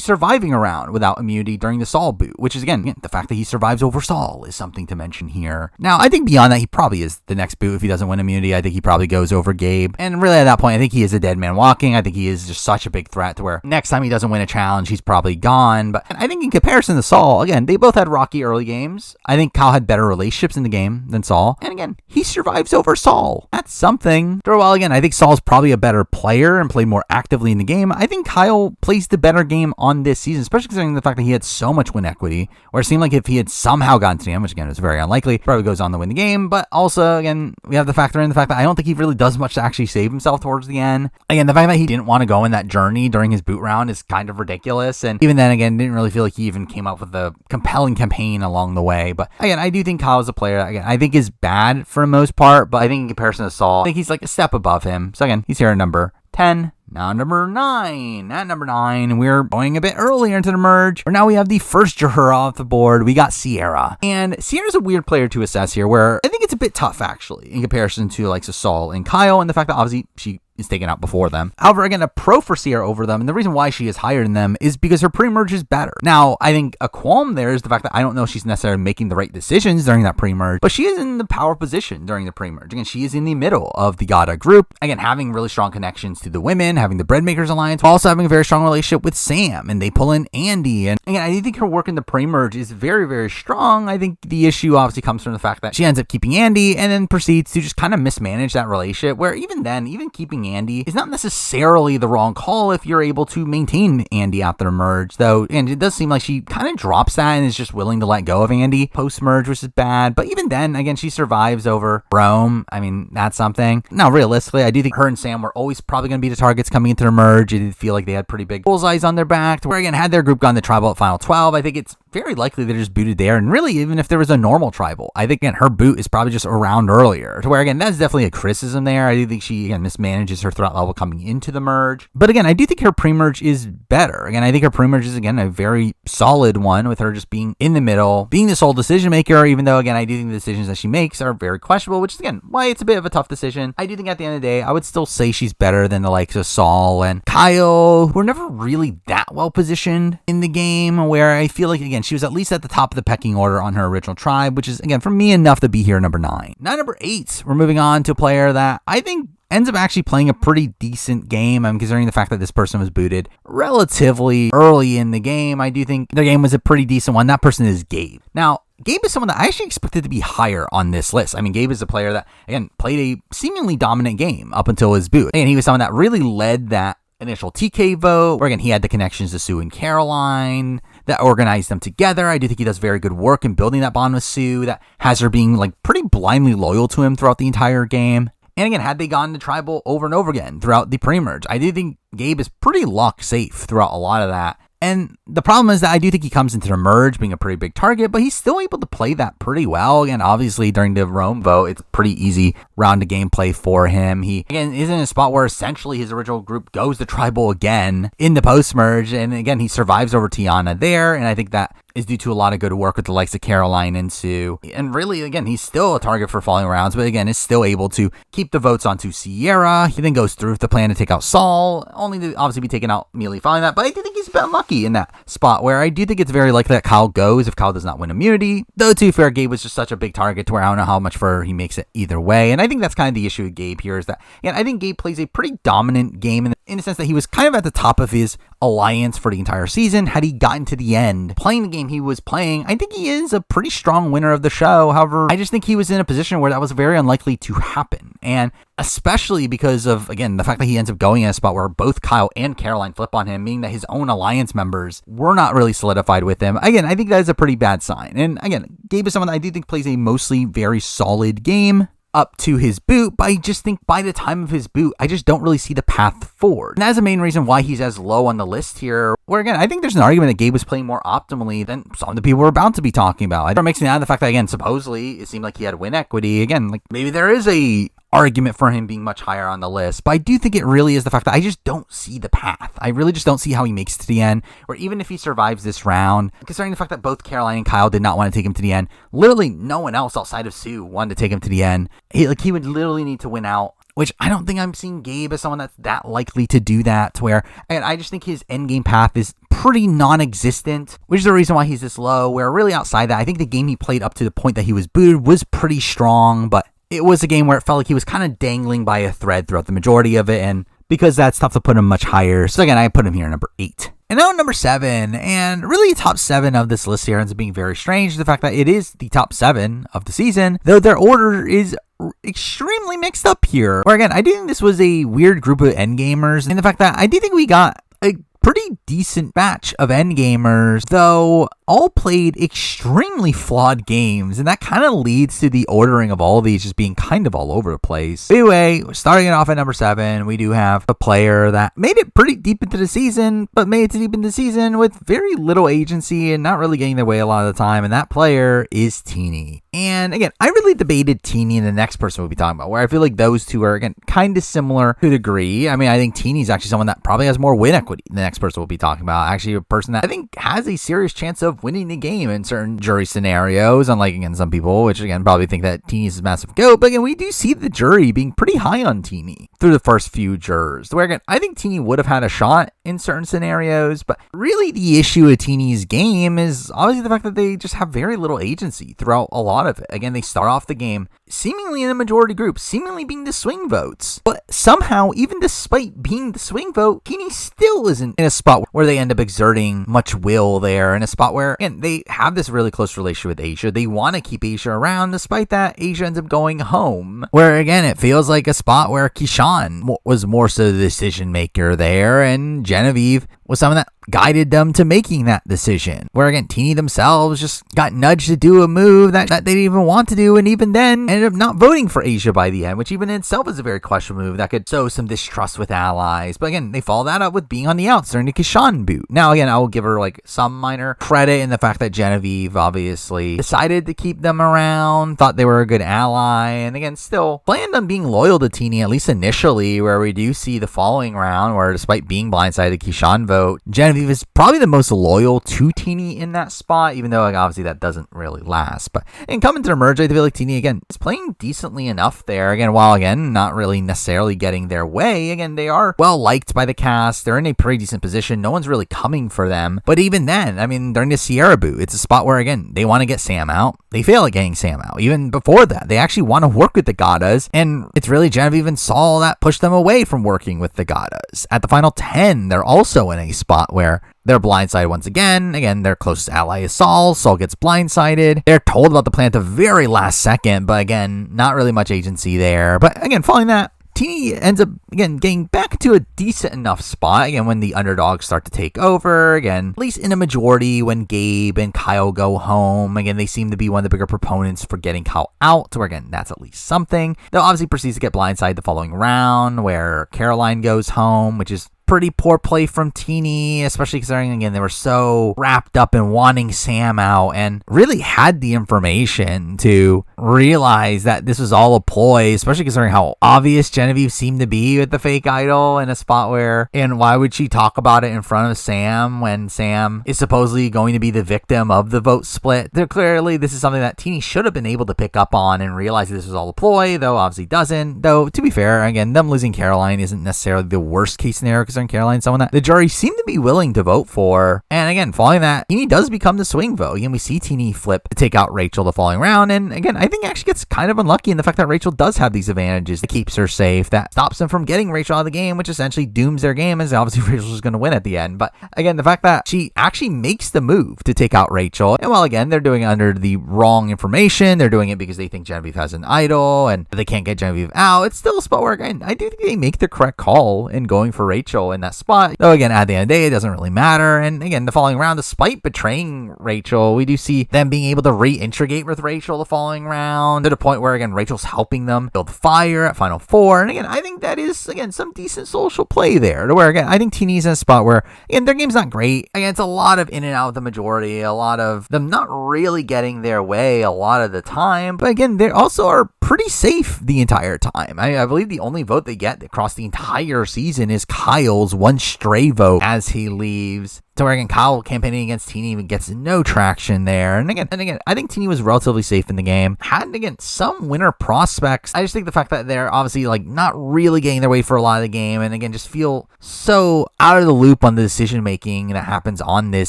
surviving a round without immunity during the Saul boot, which is, again, the fact that he survives over Saul is something to mention here. Now, I think beyond that, he probably is the next boot if he doesn't win immunity. I think he probably goes over Gabe. And really at that point, I think he is a dead man walking. I think he is just such a big threat to where next time he doesn't win a challenge, he's probably gone. But I think in comparison to Saul, again, they both had rocky early games. I think Kyle had better relationships in the game than Saul. And again, he survives over Saul. That's something. For a while, again, I think Saul's probably a better player and played more actively in the game. I think Kyle plays the better game on this season, especially considering the fact that he had so much win equity, where it seemed like if he had somehow gotten to the end, which again is very unlikely, probably goes on to win the game. But also, again, we have to factor in the fact that I don't think he really does much to actually save himself towards the end. Again, the fact that he didn't want to go in that journey during his boot round is kind of ridiculous. And even then, again, didn't really feel like he even came up with a compelling campaign along the way. But again, I do think Kyle is a player that, again, I think is bad for the most part, but I think in comparison to Saul, I think he's like a step above him. So again, he's here at number 10. Now number 9. At number 9, we're going a bit earlier into the merge, where now we have the first juror off the board. We got Sierra. And Sierra's a weird player to assess here, where I think it's a bit tough, actually, in comparison to like Saul and Kyle, and the fact that obviously she is taken out before them. However, again, a pro for Sierra over them, and the reason why she is higher than them is because her pre-merge is better. Now, I think a qualm there is the fact that I don't know if she's necessarily making the right decisions during that pre-merge, but she is in the power position during the pre-merge. Again, she is in the middle of the Gada group. Again, having really strong connections to the women, having the Breadmakers Alliance, while also having a very strong relationship with Sam, and they pull in Andy. And again, I think her work in the pre-merge is very, very strong. I think the issue obviously comes from the fact that she ends up keeping Andy and then proceeds to just kind of mismanage that relationship, where even then, even keeping Andy is not necessarily the wrong call if you're able to maintain Andy after the merge, though. And it does seem like she kind of drops that and is just willing to let go of Andy post-merge, which is bad. But even then, again, she survives over Rome. I mean, that's something. Now, realistically, I do think her and Sam were always probably going to be the targets coming into the merge. It did feel like they had pretty big bullseyes on their back, to where, again, had their group gone to tribal at Final 12, I think it's very likely they're just booted there. And really, even if there was a normal tribal, I think, again, her boot is probably just around earlier, to where, again, that's definitely a criticism there. I do think she, again, mismanages her threat level coming into the merge. But again, I do think her pre-merge is better. Again, I think her pre-merge is, again, a very solid one, with her just being in the middle, being the sole decision maker, even though, again, I do think the decisions that she makes are very questionable, which is, again, why it's a bit of a tough decision. I do think at the end of the day, I would still say she's better than the likes of Saul and Kyle, who are never really that well positioned in the game, where I feel like, again, she was at least at the top of the pecking order on her original tribe, which is, again, for me, enough to be here number 9. Now, number 8, we're moving on to a player that I think ends up actually playing a pretty decent game. I'm considering the fact that this person was booted relatively early in the game. I do think their game was a pretty decent one. That person is Gabe. Now, Gabe is someone that I actually expected to be higher on this list. I mean, Gabe is a player that, again, played a seemingly dominant game up until his boot. And he was someone that really led that initial TK vote, where, again, he had the connections to Sue and Caroline that organized them together. I do think he does very good work in building that bond with Sue that has her being, like, pretty blindly loyal to him throughout the entire game. And again, had they gone to tribal over and over again throughout the pre-merge, I do think Gabe is pretty lock safe throughout a lot of that. And the problem is that I do think he comes into the merge being a pretty big target, but he's still able to play that pretty well. Again, obviously during the Rome vote, it's pretty easy round of gameplay for him. He, again, is in a spot where essentially his original group goes to tribal again in the post-merge. And again, he survives over Tiana there. And I think that is due to a lot of good work with the likes of Caroline and Sue. And really, again, he's still a target for falling rounds, but again, is still able to keep the votes onto Sierra. He then goes through with the plan to take out Saul, only to obviously be taken out immediately following that. But I do think he's a bit unlucky in that spot, where I do think it's very likely that Kyle goes if Kyle does not win immunity. Though, to be fair, Gabe was just such a big target to where I don't know how much further he makes it either way. And I think that's kind of the issue with Gabe here, is that, again, I think Gabe plays a pretty dominant game in a sense that he was kind of at the top of his alliance for the entire season. Had he gotten to the end playing the game he was playing, I think he is a pretty strong winner of the show. However, I just think he was in a position where that was very unlikely to happen. And especially because of, again, the fact that he ends up going in a spot where both Kyle and Caroline flip on him, meaning that his own alliance members were not really solidified with him. Again, I think that is a pretty bad sign. And again, Gabe is someone that I do think plays a mostly very solid game up to his boot, but I just think by the time of his boot, I just don't really see the path forward. And that's the main reason why he's as low on the list here, where again, I think there's an argument that Gabe was playing more optimally than some of the people we're about to be talking about. It makes me mad the fact that, again, supposedly it seemed like he had win equity. Again, like maybe there is a argument for him being much higher on the list, but I do think it really is the fact that I just don't see the path. I really just don't see how he makes it to the end, or even if he survives this round, considering the fact that both Caroline and Kyle did not want to take him to the end. Literally no one else outside of Sue wanted to take him to the end. He would literally need to win out, which I don't think I'm seeing Gabe as someone that's that likely to do that, to where, and I just think his endgame path is pretty non-existent, which is the reason why he's this low, where really outside that, I think the game he played up to the point that he was booted was pretty strong, but it was a game where it felt like he was kind of dangling by a thread throughout the majority of it, and because that's tough to put him much higher, so again, I put him here number 8. And now number 7, and really top 7 of this list here ends up being very strange, the fact that it is the top 7 of the season, though their order is extremely mixed up here. Where again, I do think this was a weird group of endgamers, and the fact that I do think we got a pretty decent batch of endgamers, though all played extremely flawed games, and that kind of leads to the ordering of all of these just being kind of all over the place. Anyway, starting it off at number 7, we do have a player that made it pretty deep into the season, but made it deep into the season with very little agency and not really getting their way a lot of the time, and that player is Teeny. And again, I really debated Teeny and the next person we'll be talking about, where I feel like those two are, again, kind of similar to a degree. I mean, I think Teeny's actually someone that probably has more win equity than the next person we'll be talking about. Actually, a person that I think has a serious chance of winning the game in certain jury scenarios, unlike, again, some people, which, again, probably think that Teeny's a massive goat. But, again, we do see the jury being pretty high on Teeny through the first few jurors. Where, again, I think Teeny would have had a shot in certain scenarios, but really the issue with Teeny's game is obviously the fact that they just have very little agency throughout a lot of it. Again, they start off the game seemingly in a majority group, seemingly being the swing votes, but somehow, even despite being the swing vote, Teeny still isn't in a spot where they end up exerting much will there, in a spot where, again, they have this really close relationship with Asia. They want to keep Asia around, despite that Asia ends up going home, where, again, it feels like a spot where Kishan was more so the decision maker there, and Genevieve was someone that guided them to making that decision. Where, again, Teeny themselves just got nudged to do a move that they didn't even want to do, and even then ended up not voting for Asia by the end, which even in itself is a very questionable move that could sow some distrust with allies. But again, they follow that up with being on the outs during the Kishan boot. Now, again, I will give her like some minor credit in the fact that Genevieve obviously decided to keep them around, thought they were a good ally, and again, still planned on being loyal to Teeny, at least initially, where we do see the following round where, despite being blindsided the Kishan vote, Genevieve is probably the most loyal to Teeny in that spot, even though, like, obviously that doesn't really last. But in coming to the merge, I feel like Teeny, again, is playing decently enough there. Again, while, again, not really necessarily getting their way, again, they are well liked by the cast. They're in a pretty decent position. No one's really coming for them. But even then, I mean, during the Sierra boot, it's a spot where, again, they want to get Sam out. They fail at getting Sam out. Even before that, they actually want to work with the Gadas, and it's really Genevieve and Saul that push them away from working with the Gadas. At the final 10, they're also in a spot where they're blindsided once again. Again, their closest ally is Saul. Saul gets blindsided. They're told about the plan at the very last second, but again, not really much agency there. But again, following that, Teeny ends up, again, getting back to a decent enough spot, again, when the underdogs start to take over, again, at least in a majority when Gabe and Kyle go home. Again, they seem to be one of the bigger proponents for getting Kyle out, where, again, that's at least something. They'll obviously proceed to get blindsided the following round, where Caroline goes home, which is pretty poor play from Teeny, especially considering, again, they were so wrapped up in wanting Sam out and really had the information to realize that this was all a ploy, especially considering how obvious Genevieve seemed to be with the fake idol in a spot where, and why would she talk about it in front of Sam when Sam is supposedly going to be the victim of the vote split? Clearly, this is something that Teeny should have been able to pick up on and realize that this was all a ploy, though obviously doesn't. Though, to be fair, again, them losing Caroline isn't necessarily the worst case scenario, because concerned, Caroline's someone that the jury seemed to be willing to vote for. And again, following that, Teenie does become the swing vote. Again, we see Teenie flip to take out Rachel the following round. And again, I think actually gets kind of unlucky in the fact that Rachel does have these advantages that keeps her safe, that stops them from getting Rachel out of the game, which essentially dooms their game, as obviously Rachel's just going to win at the end. But again, the fact that she actually makes the move to take out Rachel, and while again, they're doing it under the wrong information, they're doing it because they think Genevieve has an idol and they can't get Genevieve out, it's still a spot where again, I do think they make the correct call in going for Rachel in that spot. Though again, at the end of the day, it doesn't really matter. And again, the following round, despite betraying Rachel, we do see them being able to reintegrate with Rachel the following round to the point where again, Rachel's helping them build fire at Final Four. And again, I think that is again some decent social play there, to where again, I think Teenie's in a spot where again, their game's not great. Again, it's a lot of in and out of the majority, a lot of them not really getting their way a lot of the time. But again, they also are pretty safe the entire time. I believe the only vote they get across the entire season is Kyle's one stray vote as he leaves. So again, Kyle campaigning against Teenie even gets no traction there. And again, I think Teenie was relatively safe in the game. Had again some winner prospects. I just think the fact that they're obviously like not really getting their way for a lot of the game, and again just feel so out of the loop on the decision making that happens on this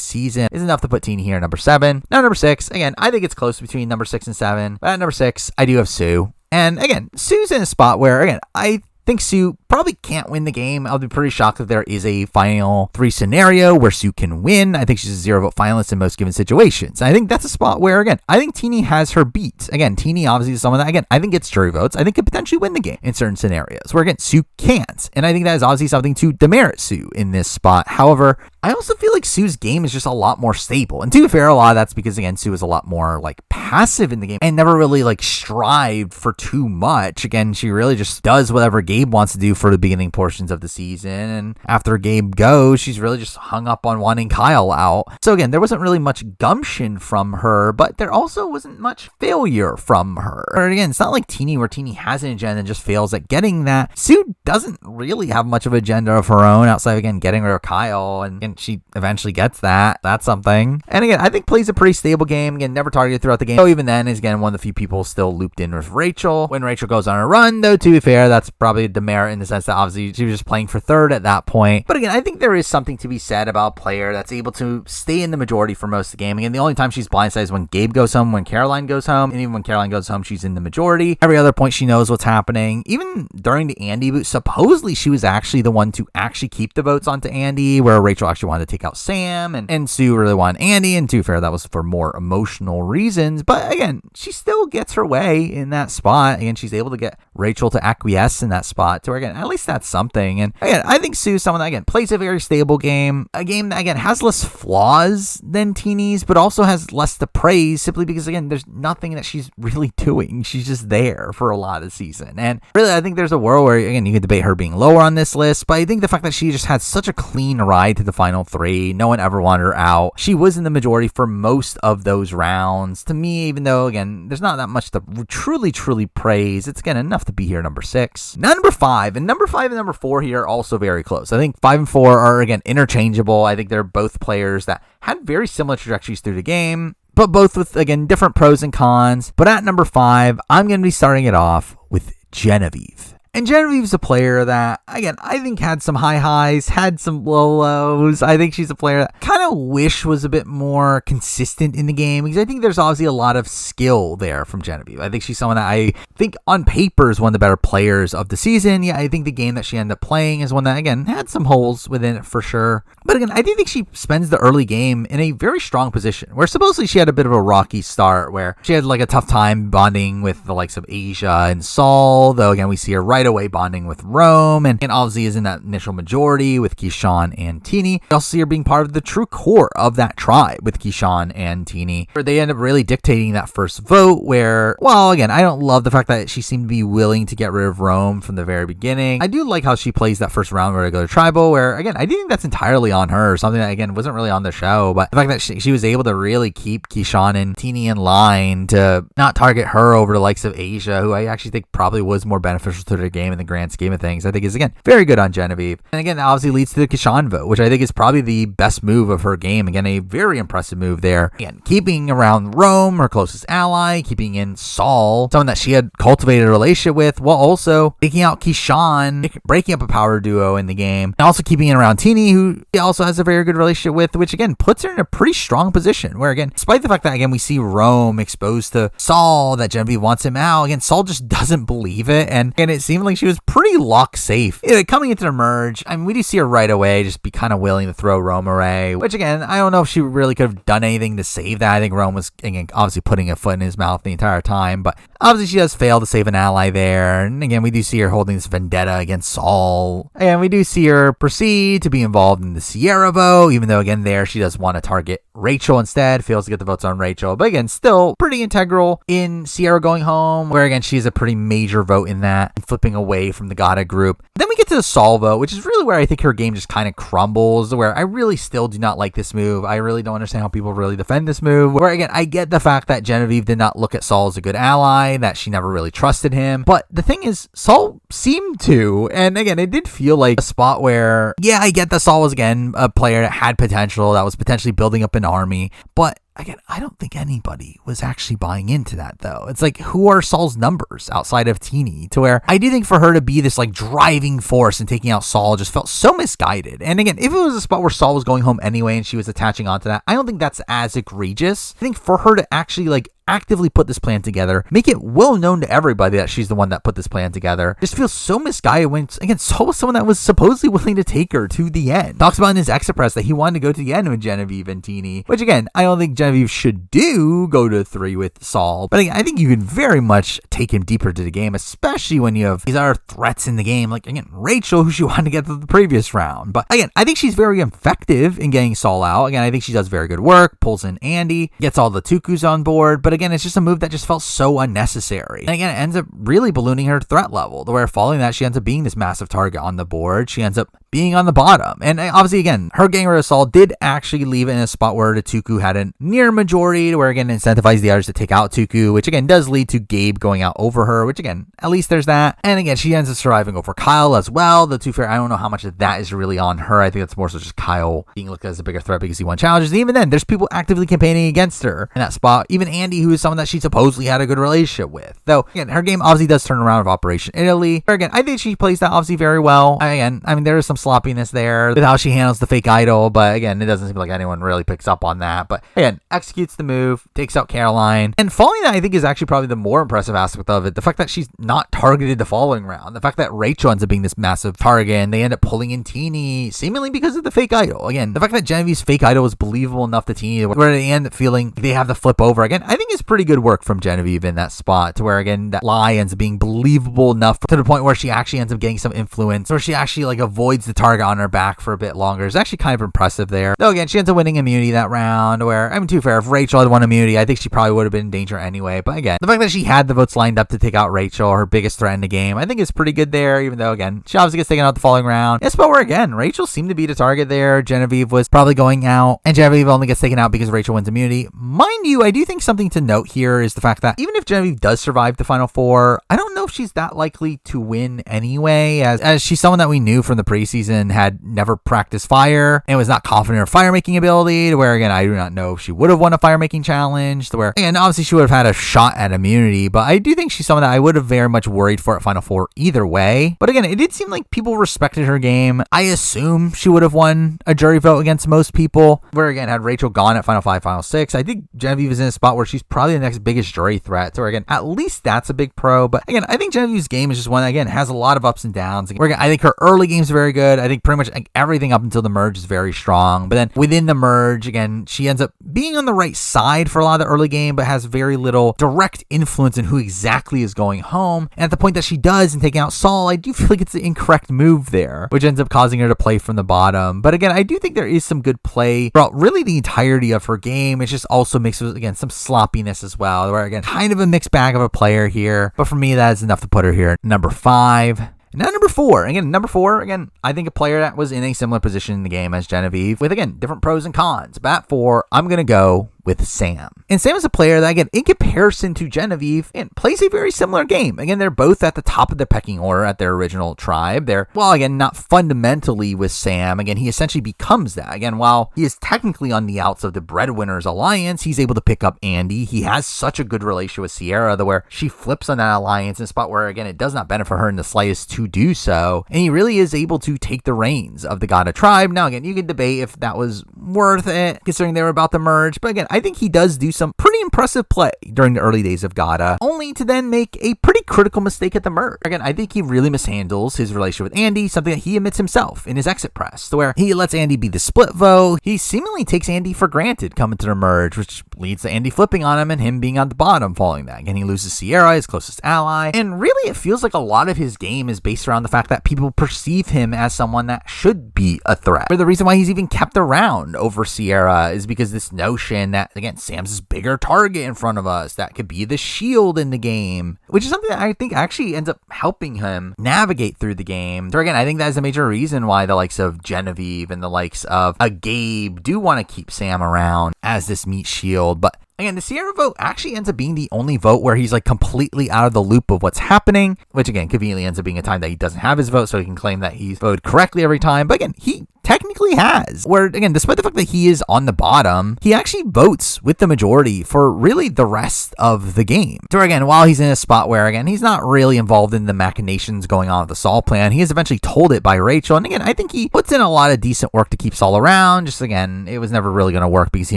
season is enough to put Teenie here at number 7. Now number 6, again, I think it's close between number 6 and 7. But at number 6, I do have Sue. And again, Sue's in a spot where again, I think Sue probably can't win the game. I'll be pretty shocked if there is a final 3 scenario where Sue can win. I think she's a 0 vote finalist in most given situations. I think that's a spot where, again, I think Teenie has her beat. Again, Teenie obviously is someone that, again, I think gets jury votes. I think could potentially win the game in certain scenarios where, again, Sue can't. And I think that is obviously something to demerit Sue in this spot. However, I also feel like Sue's game is just a lot more stable. And to be fair, a lot of that's because, again, Sue is a lot more, like, passive in the game and never really, like, strived for too much. Again, she really just does whatever Gabe wants to do for the beginning portions of the season. And after Gabe goes, she's really just hung up on wanting Kyle out. So, again, there wasn't really much gumption from her, but there also wasn't much failure from her. Or, again, it's not like Teenie where Teenie has an agenda and just fails at getting that. Sue doesn't really have much of an agenda of her own outside of, again, getting rid of Kyle. And she eventually gets that. That's something. And again, I think plays a pretty stable game. Again, never targeted throughout the game. So even then is, again, one of the few people still looped in with Rachel. When Rachel goes on a run, though, to be fair, that's probably a demerit in the sense that obviously she was just playing for third at that point. But again, I think there is something to be said about a player that's able to stay in the majority for most of the game. Again, the only time she's blindsided is when Gabe goes home, when Caroline goes home. And even when Caroline goes home, she's in the majority. Every other point, she knows what's happening. Even during the Andy boot, supposedly she was actually the one to actually keep the votes onto Andy, where Rachel actually wanted to take out Sam, and Sue really wanted Andy, and to be fair, that was for more emotional reasons. But again, she still gets her way in that spot, and she's able to get Rachel to acquiesce in that spot, to where, again, at least that's something. And again, I think Sue's someone that, again, plays a very stable game, a game that, again, has less flaws than Teenie's, but also has less to praise, simply because, again, there's nothing that she's really doing. She's just there for a lot of the season. And really, I think there's a world where, again, you could debate her being lower on this list, but I think the fact that she just had such a clean ride to the final 3, no one ever wanted her out. She was in the majority for most of those rounds. To me, even though, again, there's not that much to truly praise, it's, again, enough to be here number 6. Now, number 5. And number 5 and number 4 here are also very close. I think 5 and 4 are, again, interchangeable. I think they're both players that had very similar trajectories through the game, but both with, again, different pros and cons. But at number 5, I'm going to be starting it off with Genevieve. And Genevieve's a player that, again, I think had some high highs, had some low lows. I think she's a player that kind of wish was a bit more consistent in the game, because I think there's obviously a lot of skill there from Genevieve. I think she's someone that I think on paper is one of the better players of the season. Yeah, I think the game that she ended up playing is one that, again, had some holes within it for sure. But again, I do think she spends the early game in a very strong position, where supposedly she had a bit of a rocky start, where she had like a tough time bonding with the likes of Asia and Saul, though again, we see her right away bonding with Rome, and obviously is in that initial majority with Keyshawn and Teenie. We also see her being part of the true core of that tribe with Keyshawn and Teenie, where they end up really dictating that first vote, where, well, again, I don't love the fact that she seemed to be willing to get rid of Rome from the very beginning. I do like how she plays that first round where I go to tribal, where, again, I do think that's entirely on her, something that, again, wasn't really on the show, but the fact that she was able to really keep Keyshawn and Teenie in line to not target her over the likes of Asia, who I actually think probably was more beneficial to their game in the grand scheme of things, I think is, again, very good on Genevieve. And again, that obviously leads to the Kishan vote, which I think is probably the best move of her game. Again, a very impressive move there. Again, keeping around Rome, her closest ally, keeping in Saul, someone that she had cultivated a relationship with, while also taking out Kishan, breaking up a power duo in the game, and also keeping in around Teeny, who she also has a very good relationship with, which again puts her in a pretty strong position. Where again, despite the fact that again we see Rome exposed to Saul, that Genevieve wants him out, again Saul just doesn't believe it, and it seemed like she was pretty lock safe. Coming into the merge, I mean, we do see her right away just be kind of willing to throw Rome away, which again, I don't know if she really could have done anything to save that. I think Rome was, again, obviously putting a foot in his mouth the entire time, but obviously she does fail to save an ally there. And again, we do see her holding this vendetta against Saul. And we do see her proceed to be involved in the Sierra vote, even though again there she does want to target Rachel instead, fails to get the votes on Rachel, but again, still pretty integral in Sierra going home, where again, she's a pretty major vote in that, and flipping away from the Gata group. Then we get to the Saul vote, which is really where I think her game just kind of crumbles, where I really still do not like this move. I really don't understand how people really defend this move, where again, I get the fact that Genevieve did not look at Saul as a good ally, that she never really trusted him, but the thing is, Saul seemed to, and again, it did feel like a spot where, yeah, I get that Saul was again a player that had potential, that was potentially building up an army, but again, I don't think anybody was actually buying into that, though. It's like, who are Saul's numbers outside of Teeny? To where I do think for her to be this like driving force and taking out Saul just felt so misguided. And again, if it was a spot where Saul was going home anyway and she was attaching onto that, I don't think that's as egregious. I think for her to actually like actively put this plan together, make it well known to everybody that she's the one that put this plan together, just feels so misguided when, again, Saul was someone that was supposedly willing to take her to the end. Talks about in his exit press that he wanted to go to the end with Genevieve and Teeny, which again, I don't think Genevieve should go to 3 with Saul, but again, I think you can very much take him deeper to the game, especially when you have these other threats in the game, like again, Rachel, who she wanted to get to the previous round. But again, I think she's very effective in getting Saul out. Again, I think she does very good work, pulls in Andy, gets all the Tukus on board, but again, it's just a move that just felt so unnecessary. And again, it ends up really ballooning her threat level, to where following that, she ends up being this massive target on the board. She ends up being on the bottom. And obviously, again, her getting rid of Saul did actually leave it in a spot where the Tuku had a near majority, to where again, incentivized the others to take out Tuku, which again does lead to Gabe going out over her, which again, at least there's that. And again, she ends up surviving over Kyle as well. The two fair, I don't know how much of that is really on her. I think that's more so just Kyle being looked at as a bigger threat because he won challenges. And even then, there's people actively campaigning against her in that spot. Even Andy, who is someone that she supposedly had a good relationship with. Though, again, her game obviously does turn around of Operation Italy. But again, I think she plays that obviously very well. Again, I mean, there is some sloppiness there with how she handles the fake idol, but again, it doesn't seem like anyone really picks up on that. But again, executes the move, takes out Caroline, and following that, I think, is actually probably the more impressive aspect of it. The fact that she's not targeted the following round, the fact that Rachel ends up being this massive target, and they end up pulling in Teeny seemingly because of the fake idol. Again, the fact that Genevieve's fake idol was believable enough to Teeny where they end up feeling they have the flip over, again, I think is pretty good work from Genevieve in that spot, to where again, that lie ends up being believable enough to the point where she actually ends up getting some influence, or she actually like avoids the target on her back for a bit longer. It's actually kind of impressive there. Though again, she ends up winning immunity that round, where, I mean, to be fair, if Rachel had won immunity, I think she probably would have been in danger anyway. But again, the fact that she had the votes lined up to take out Rachel, her biggest threat in the game, I think is pretty good there, even though again, she obviously gets taken out the following round. It's about where again, Rachel seemed to be the target there. Genevieve was probably going out, and Genevieve only gets taken out because Rachel wins immunity. Mind you, I do think something to note here is the fact that even if Genevieve does survive the final 4, I don't know if she's that likely to win anyway, as she's someone that we knew from the preseason had never practiced fire and was not confident in her fire making ability, to where again, I do not know if she would have won a fire making challenge, to where again, obviously she would have had a shot at immunity, but I do think she's someone that I would have very much worried for at final 4 either way. But again, it did seem like people respected her game. I assume she would have won a jury vote against most people, where again, had Rachel gone at final 5, final 6, I think Genevieve is in a spot where she's probably the next biggest jury threat, so again, at least that's a big pro. But again, I think Genevieve's game is just one that again has a lot of ups and downs. Where again, I think her early game is very good. I think pretty much like everything up until the merge is very strong, but then within the merge, again, she ends up being on the right side for a lot of the early game, but has very little direct influence in who exactly is going home. And at the point that she does in taking out Saul, I do feel like it's the incorrect move there, which ends up causing her to play from the bottom. But again, I do think there is some good play throughout really the entirety of her game. It's just also mixed with, again, some sloppiness as well, where again, kind of a mixed bag of a player here. But for me, that is enough to put her here at number 5. Now, number 4, again, I think a player that was in a similar position in the game as Genevieve, with, again, different pros and cons. But at 4, I'm going to go with Sam. And Sam is a player that, again, in comparison to Genevieve, and plays a very similar game. Again, they're both at the top of the pecking order at their original tribe. They're, well, again, not fundamentally with Sam. Again, he essentially becomes that. Again, while he is technically on the outs of the Breadwinners Alliance, he's able to pick up Andy. He has such a good relationship with Sierra, though, where she flips on that alliance in a spot where, again, it does not benefit her in the slightest to do so. And he really is able to take the reins of the Gada tribe. Now, again, you can debate if that was worth it, considering they were about to merge. But again, I think he does do some pretty impressive play during the early days of Gada, only to then make a pretty critical mistake at the merge. Again, I think he really mishandles his relationship with Andy, something that he admits himself in his exit press, to where he lets Andy be the split vote. He seemingly takes Andy for granted coming to the merge, which leads to Andy flipping on him and him being on the bottom following that. Again, he loses Sierra, his closest ally, and really it feels like a lot of his game is based around the fact that people perceive him as someone that should be a threat. But the reason why he's even kept around over Sierra is because this notion that, again, Sam's this bigger target in front of us that could be the shield in the game, which is something that I think actually ends up helping him navigate through the game. So again, I think that is a major reason why the likes of Genevieve and the likes of a Gabe do want to keep Sam around as this meat shield. But again, the Sierra vote actually ends up being the only vote where he's like completely out of the loop of what's happening, which again, conveniently ends up being a time that he doesn't have his vote, so he can claim that he's voted correctly every time. But again, he technically has, where again, despite the fact that he is on the bottom, he actually votes with the majority for really the rest of the game. So again, while he's in a spot where, again, he's not really involved in the machinations going on with the Saul plan, he is eventually told it by Rachel. And again, I think he puts in a lot of decent work to keep Saul around. Just again, it was never really going to work because he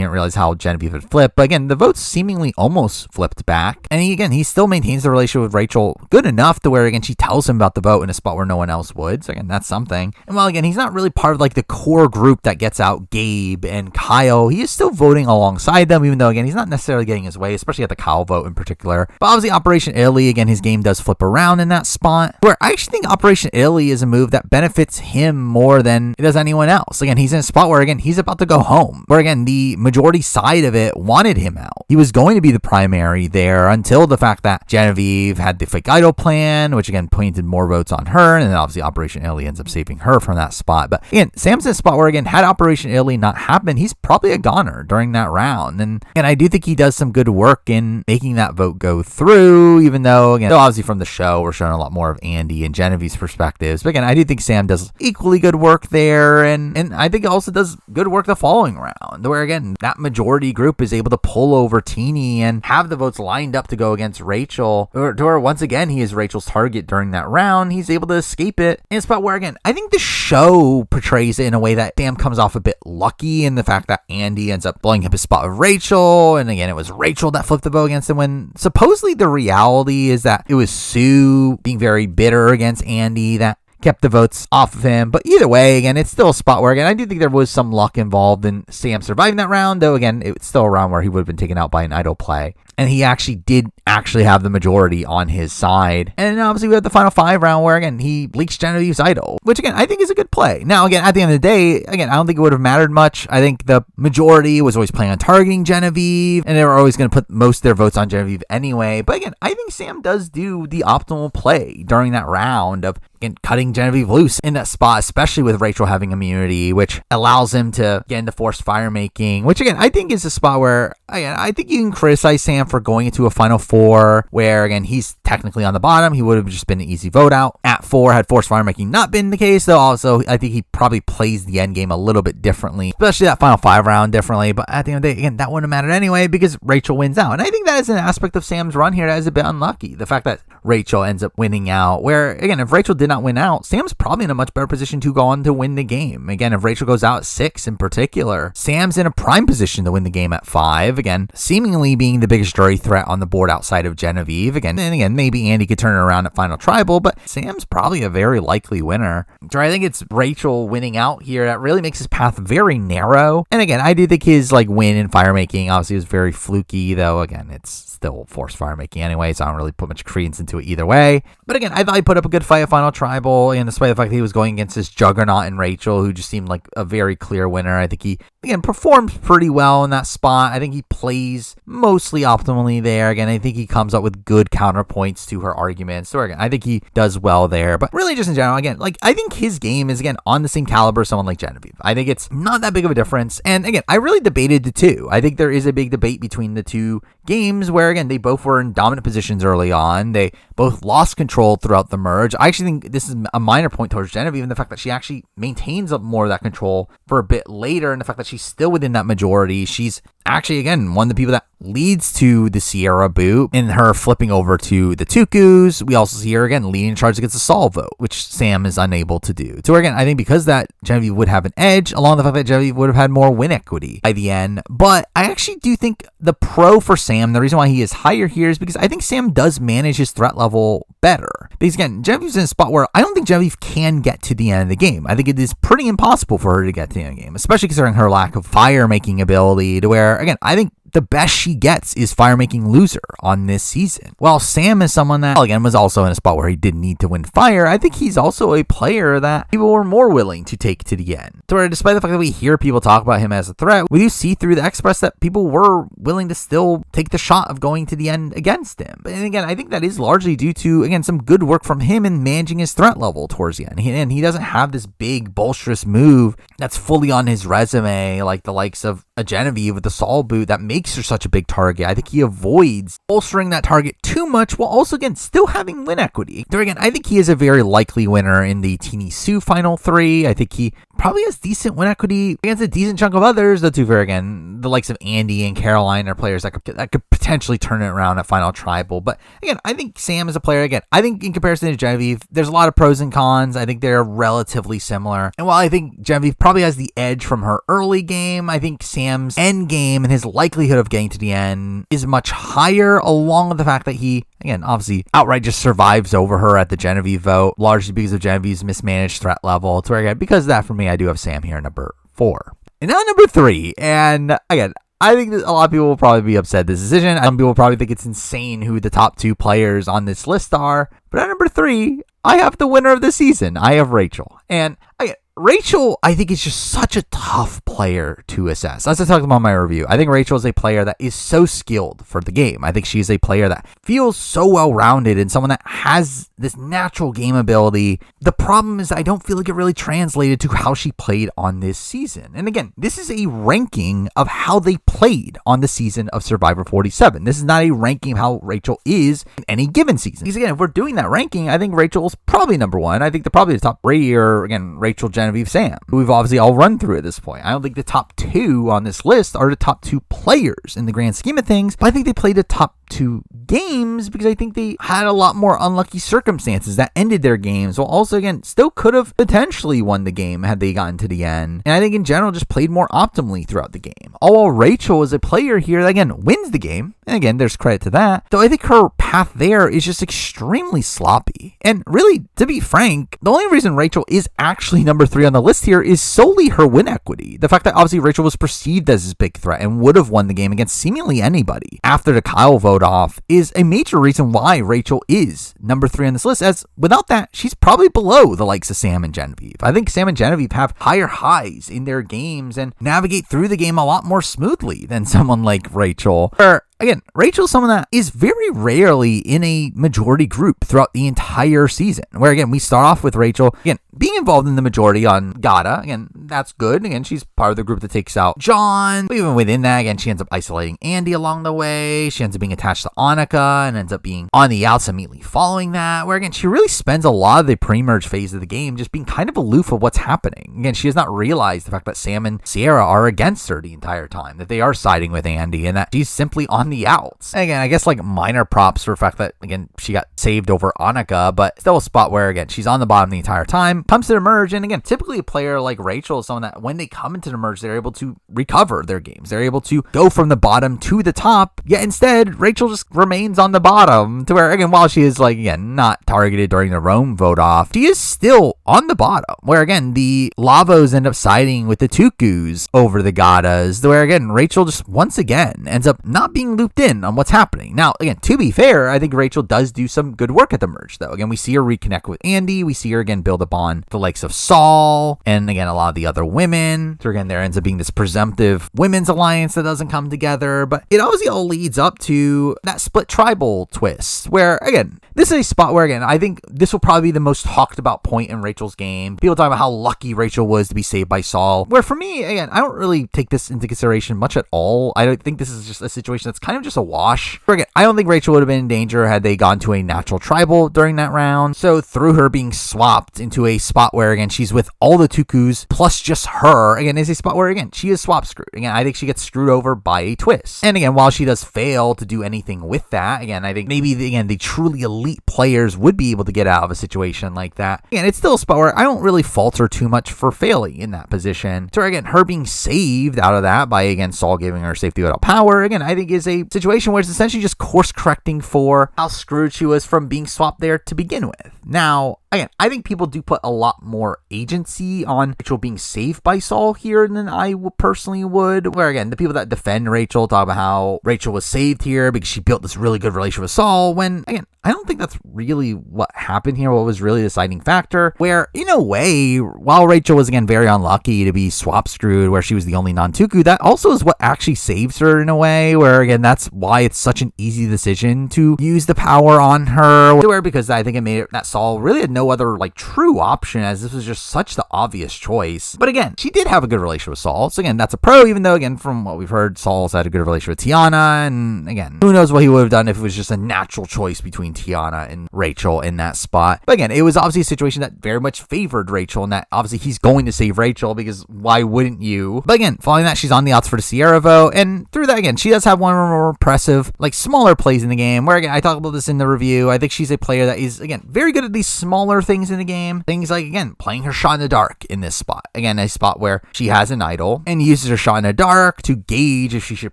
didn't realize how Genevieve would flip. But again, the votes seemingly almost flipped back. And he still maintains the relationship with Rachel good enough to where, again, she tells him about the vote in a spot where no one else would. So again, that's something. And while, again, he's not really part of like the core group that gets out Gabe and Kyle, he is still voting alongside them, even though, again, he's not necessarily getting his way, especially at the Kyle vote in particular. But obviously, Operation Italy, again, his game does flip around in that spot, where I actually think Operation Italy is a move that benefits him more than it does anyone else. Again, he's in a spot where, again, he's about to go home, where, again, the majority side of it wanted him out. He was going to be the primary there until the fact that Genevieve had the fake idol plan, which, again, pointed more votes on her, and then obviously Operation Italy ends up saving her from that spot. But again, Sam's in a spot where, again, had Operation Italy not happened, he's probably a goner during that round. And I do think he does some good work in making that vote go through, even though, again, obviously from the show, we're showing a lot more of Andy and Genevieve's perspectives. But again, I do think Sam does equally good work there. And I think he also does good work the following round, where, again, that majority group is able to pull over Teeny and have the votes lined up to go against Rachel, or once again, he is Rachel's target during that round. He's able to escape it in a spot where, again, I think the show portrays it in a way that Sam comes off a bit lucky in the fact that Andy ends up blowing up his spot with Rachel, and again, it was Rachel that flipped the vote against him, when supposedly the reality is that it was Sue being very bitter against Andy that kept the votes off of him. But either way, again, it's still a spot where, again, I do think there was some luck involved in Sam surviving that round, though, again, it's still a round where he would have been taken out by an idol play. And he actually did have the majority on his side. And obviously we have the final 5 round where, again, he bleached Genevieve's idol, which, again, I think is a good play. Now, again, at the end of the day, again, I don't think it would have mattered much. I think the majority was always planning on targeting Genevieve, and they were always going to put most of their votes on Genevieve anyway. But again, I think Sam does do the optimal play during that round of, again, cutting Genevieve loose in that spot, especially with Rachel having immunity, which allows him to get into forced fire making, which, again, I think is a spot where, again, I think you can criticize Sam for going into a final 4 where, again, he's technically on the bottom. He would have just been an easy vote out at 4 had forced fire making not been the case, though. Also, I think he probably plays the end game a little bit differently, especially that final 5 round differently. But at the end of the day, again, that wouldn't have mattered anyway because Rachel wins out. And I think that is an aspect of Sam's run here that is a bit unlucky. The fact that Rachel ends up winning out, where, again, if Rachel did not win out, Sam's probably in a much better position to go on to win the game. Again, if Rachel goes out at 6 in particular, Sam's in a prime position to win the game at 5. Again, seemingly being the biggest jury threat on the board outside of Genevieve. Again, maybe Andy could turn it around at Final Tribal, but Sam's probably a very likely winner. So I think it's Rachel winning out here that really makes his path very narrow. And again, I do think his win in fire making obviously was very fluky, though. Again, it's still forced fire making anyway, so I don't really put much credence into it either way. But again, I thought he put up a good fight at Final Tribal, and despite the fact that he was going against this juggernaut and Rachel, who just seemed like a very clear winner, I think he, again, performed pretty well in that spot. I think he plays mostly optimal optimally there. Again, I think he comes up with good counterpoints to her arguments. So again, I think he does well there. But really just in general, again, like I think his game is again on the same caliber as someone like Genevieve. I think it's not that big of a difference. And again, I really debated the two. I think there is a big debate between the two games where again, they both were in dominant positions early on. They both lost control throughout the merge. I actually think this is a minor point towards Genevieve in the fact that she actually maintains up more of that control for a bit later, and the fact that she's still within that majority. She's actually, again, one of the people that leads to the Sierra boot in her flipping over to the Tukus. We also see her again leading charge against the Sol vote, which Sam is unable to do. So again, I think because that Genevieve would have an edge, along with the fact that Genevieve would have had more win equity by the end. But I actually do think the pro for Sam, the reason why he is higher here is because I think Sam does manage his threat level better. Because again, Genevieve's in a spot where I don't think Genevieve can get to the end of the game. I think it is pretty impossible for her to get to the end of the game, especially considering her lack of fire making ability, to where again, I think the best she gets is fire making loser on this season. While Sam is someone that, again, was also in a spot where he didn't need to win fire, I think he's also a player that people were more willing to take to the end. So where despite the fact that we hear people talk about him as a threat, we do see through the Express that people were willing to still take the shot of going to the end against him. And again, I think that is largely due to, again, some good work from him in managing his threat level towards the end. And he doesn't have this big bolsterous move that's fully on his resume like the likes of a Genevieve with the Sol boot that makes her such a big target. I think he avoids bolstering that target too much while also, again, still having win equity. There again, I think he is a very likely winner in the Teeny Sue Final 3. I think he probably has decent win equity against a decent chunk of others. The two, again, the likes of Andy and Caroline are players that could potentially turn it around at Final Tribal. But again, I think Sam is a player, again, I think in comparison to Genevieve, there's a lot of pros and cons. I think they're relatively similar. And while I think Genevieve probably has the edge from her early game, I think Sam's end game and his likelihood of getting to the end is much higher, along with the fact that he, again, obviously outright just survives over her at the Genevieve vote, largely because of Genevieve's mismanaged threat level. To where, again, because of that, for me, I do have Sam here number 4. And now number 3, and again, I think that a lot of people will probably be upset at this decision. Some people will probably think it's insane who the top 2 players on this list are. But at number 3, I have the winner of the season. I have Rachel. And again, Rachel, I think, is just such a tough player to assess. As I talked about in my review, I think Rachel is a player that is so skilled for the game. I think she's a player that feels so well-rounded and someone that has this natural game ability. The problem is I don't feel like it really translated to how she played on this season. And again, this is a ranking of how they played on the season of Survivor 47. This is not a ranking of how Rachel is in any given season. Because again, if we're doing that ranking, I think Rachel's probably number 1. I think probably the top 3 are, again, Rachel, Genevieve, Sam, who we've obviously all run through at this point. I don't think the top 2 on this list are the top 2 players in the grand scheme of things, but I think they played the top 2 games because I think they had a lot more unlucky circumstances that ended their games, while also, again, still could have potentially won the game had they gotten to the end. And I think in general just played more optimally throughout the game. All while Rachel is a player here that, again, wins the game. And again, there's credit to that. Though I think her path there is just extremely sloppy. And really, to be frank, the only reason Rachel is actually number 3 on the list here is solely her win equity. The fact that obviously Rachel was perceived as this big threat and would have won the game against seemingly anybody after the Kyle vote off is a major reason why Rachel is number 3 on this list, as without that, she's probably below the likes of Sam and Genevieve. I think Sam and Genevieve have higher highs in their games and navigate through the game a lot more smoothly than someone like Rachel. Again, Rachel's someone that is very rarely in a majority group throughout the entire season. Where, again, we start off with Rachel, again, being involved in the majority on Gada. Again, that's good. Again, she's part of the group that takes out John. But even within that, again, she ends up isolating Andy along the way. She ends up being attached to Annika and ends up being on the outs immediately following that. Where, again, she really spends a lot of the pre-merge phase of the game just being kind of aloof of what's happening. Again, she has not realized the fact that Sam and Sierra are against her the entire time, that they are siding with Andy, and that she's simply on the outs. And again, I guess like minor props for the fact that, again, she got saved over Annika, but still a spot where, again, she's on the bottom the entire time, comes to the merge, and again, typically a player like Rachel is someone that when they come into the merge, they're able to recover their games. They're able to go from the bottom to the top, yet instead, Rachel just remains on the bottom, to where, again, while she is, like, again, not targeted during the Rome vote off, she is still on the bottom, where, again, the Lavos end up siding with the Tukus over the Gadas, to where, again, Rachel just once again ends up not being getting looped in on what's happening. Now, again, to be fair, I think Rachel does do some good work at the merge, though. Again, we see her reconnect with Andy. We see her, again, build a bond with the likes of Saul and, again, a lot of the other women. So, again, there ends up being this presumptive women's alliance that doesn't come together. But it obviously all leads up to that split tribal twist where, again, this is a spot where, again, I think this will probably be the most talked about point in Rachel's game. People talk about how lucky Rachel was to be saved by Saul, where for me, again, I don't really take this into consideration much at all. I don't think this is just a situation that's kind of just a wash. Again, I don't think Rachel would have been in danger had they gone to a natural tribal during that round. So through her being swapped into a spot where, again, she's with all the Tukus plus just her, again, is a spot where, again, she is swap screwed. Again, I think she gets screwed over by a twist. And again, while she does fail to do anything with that, again, I think maybe, again, the truly elite players would be able to get out of a situation like that. Again, it's still a spot where I don't really fault her too much for failing in that position. So again, her being saved out of that by, again, Saul giving her safety without power, again, I think is a situation where it's essentially just course correcting for how screwed she was from being swapped there to begin with. Now, again, I think people do put a lot more agency on Rachel being saved by Saul here than I personally would. Where, again, the people that defend Rachel talk about how Rachel was saved here because she built this really good relationship with Saul, when, again, I don't think that's really what happened here, what was really the deciding factor. Where, in a way, while Rachel was, again, very unlucky to be swap screwed where she was the only non-Tuku, that also is what actually saves her in a way, where, again, that's why it's such an easy decision to use the power on her. Where, because I think it made it that Saul really had no other, like, true option, as this was just such the obvious choice. But again, she did have a good relationship with Saul, so again, that's a pro, even though, again, from what we've heard, Saul's had a good relationship with Tiana, and again, who knows what he would have done if it was just a natural choice between Tiana and Rachel in that spot. But again, it was obviously a situation that very much favored Rachel, and that obviously he's going to save Rachel, because why wouldn't you? But again, following that, she's on the outs for the Sierra vote, and through that, again, she does have one of her more impressive, like, smaller plays in the game, where, again, I talk about this in the review. I think she's a player that is, again, very good at these smaller things in the game. Things like, again, playing her shot in the dark in this spot. Again, a spot where she has an idol and uses her shot in the dark to gauge if she should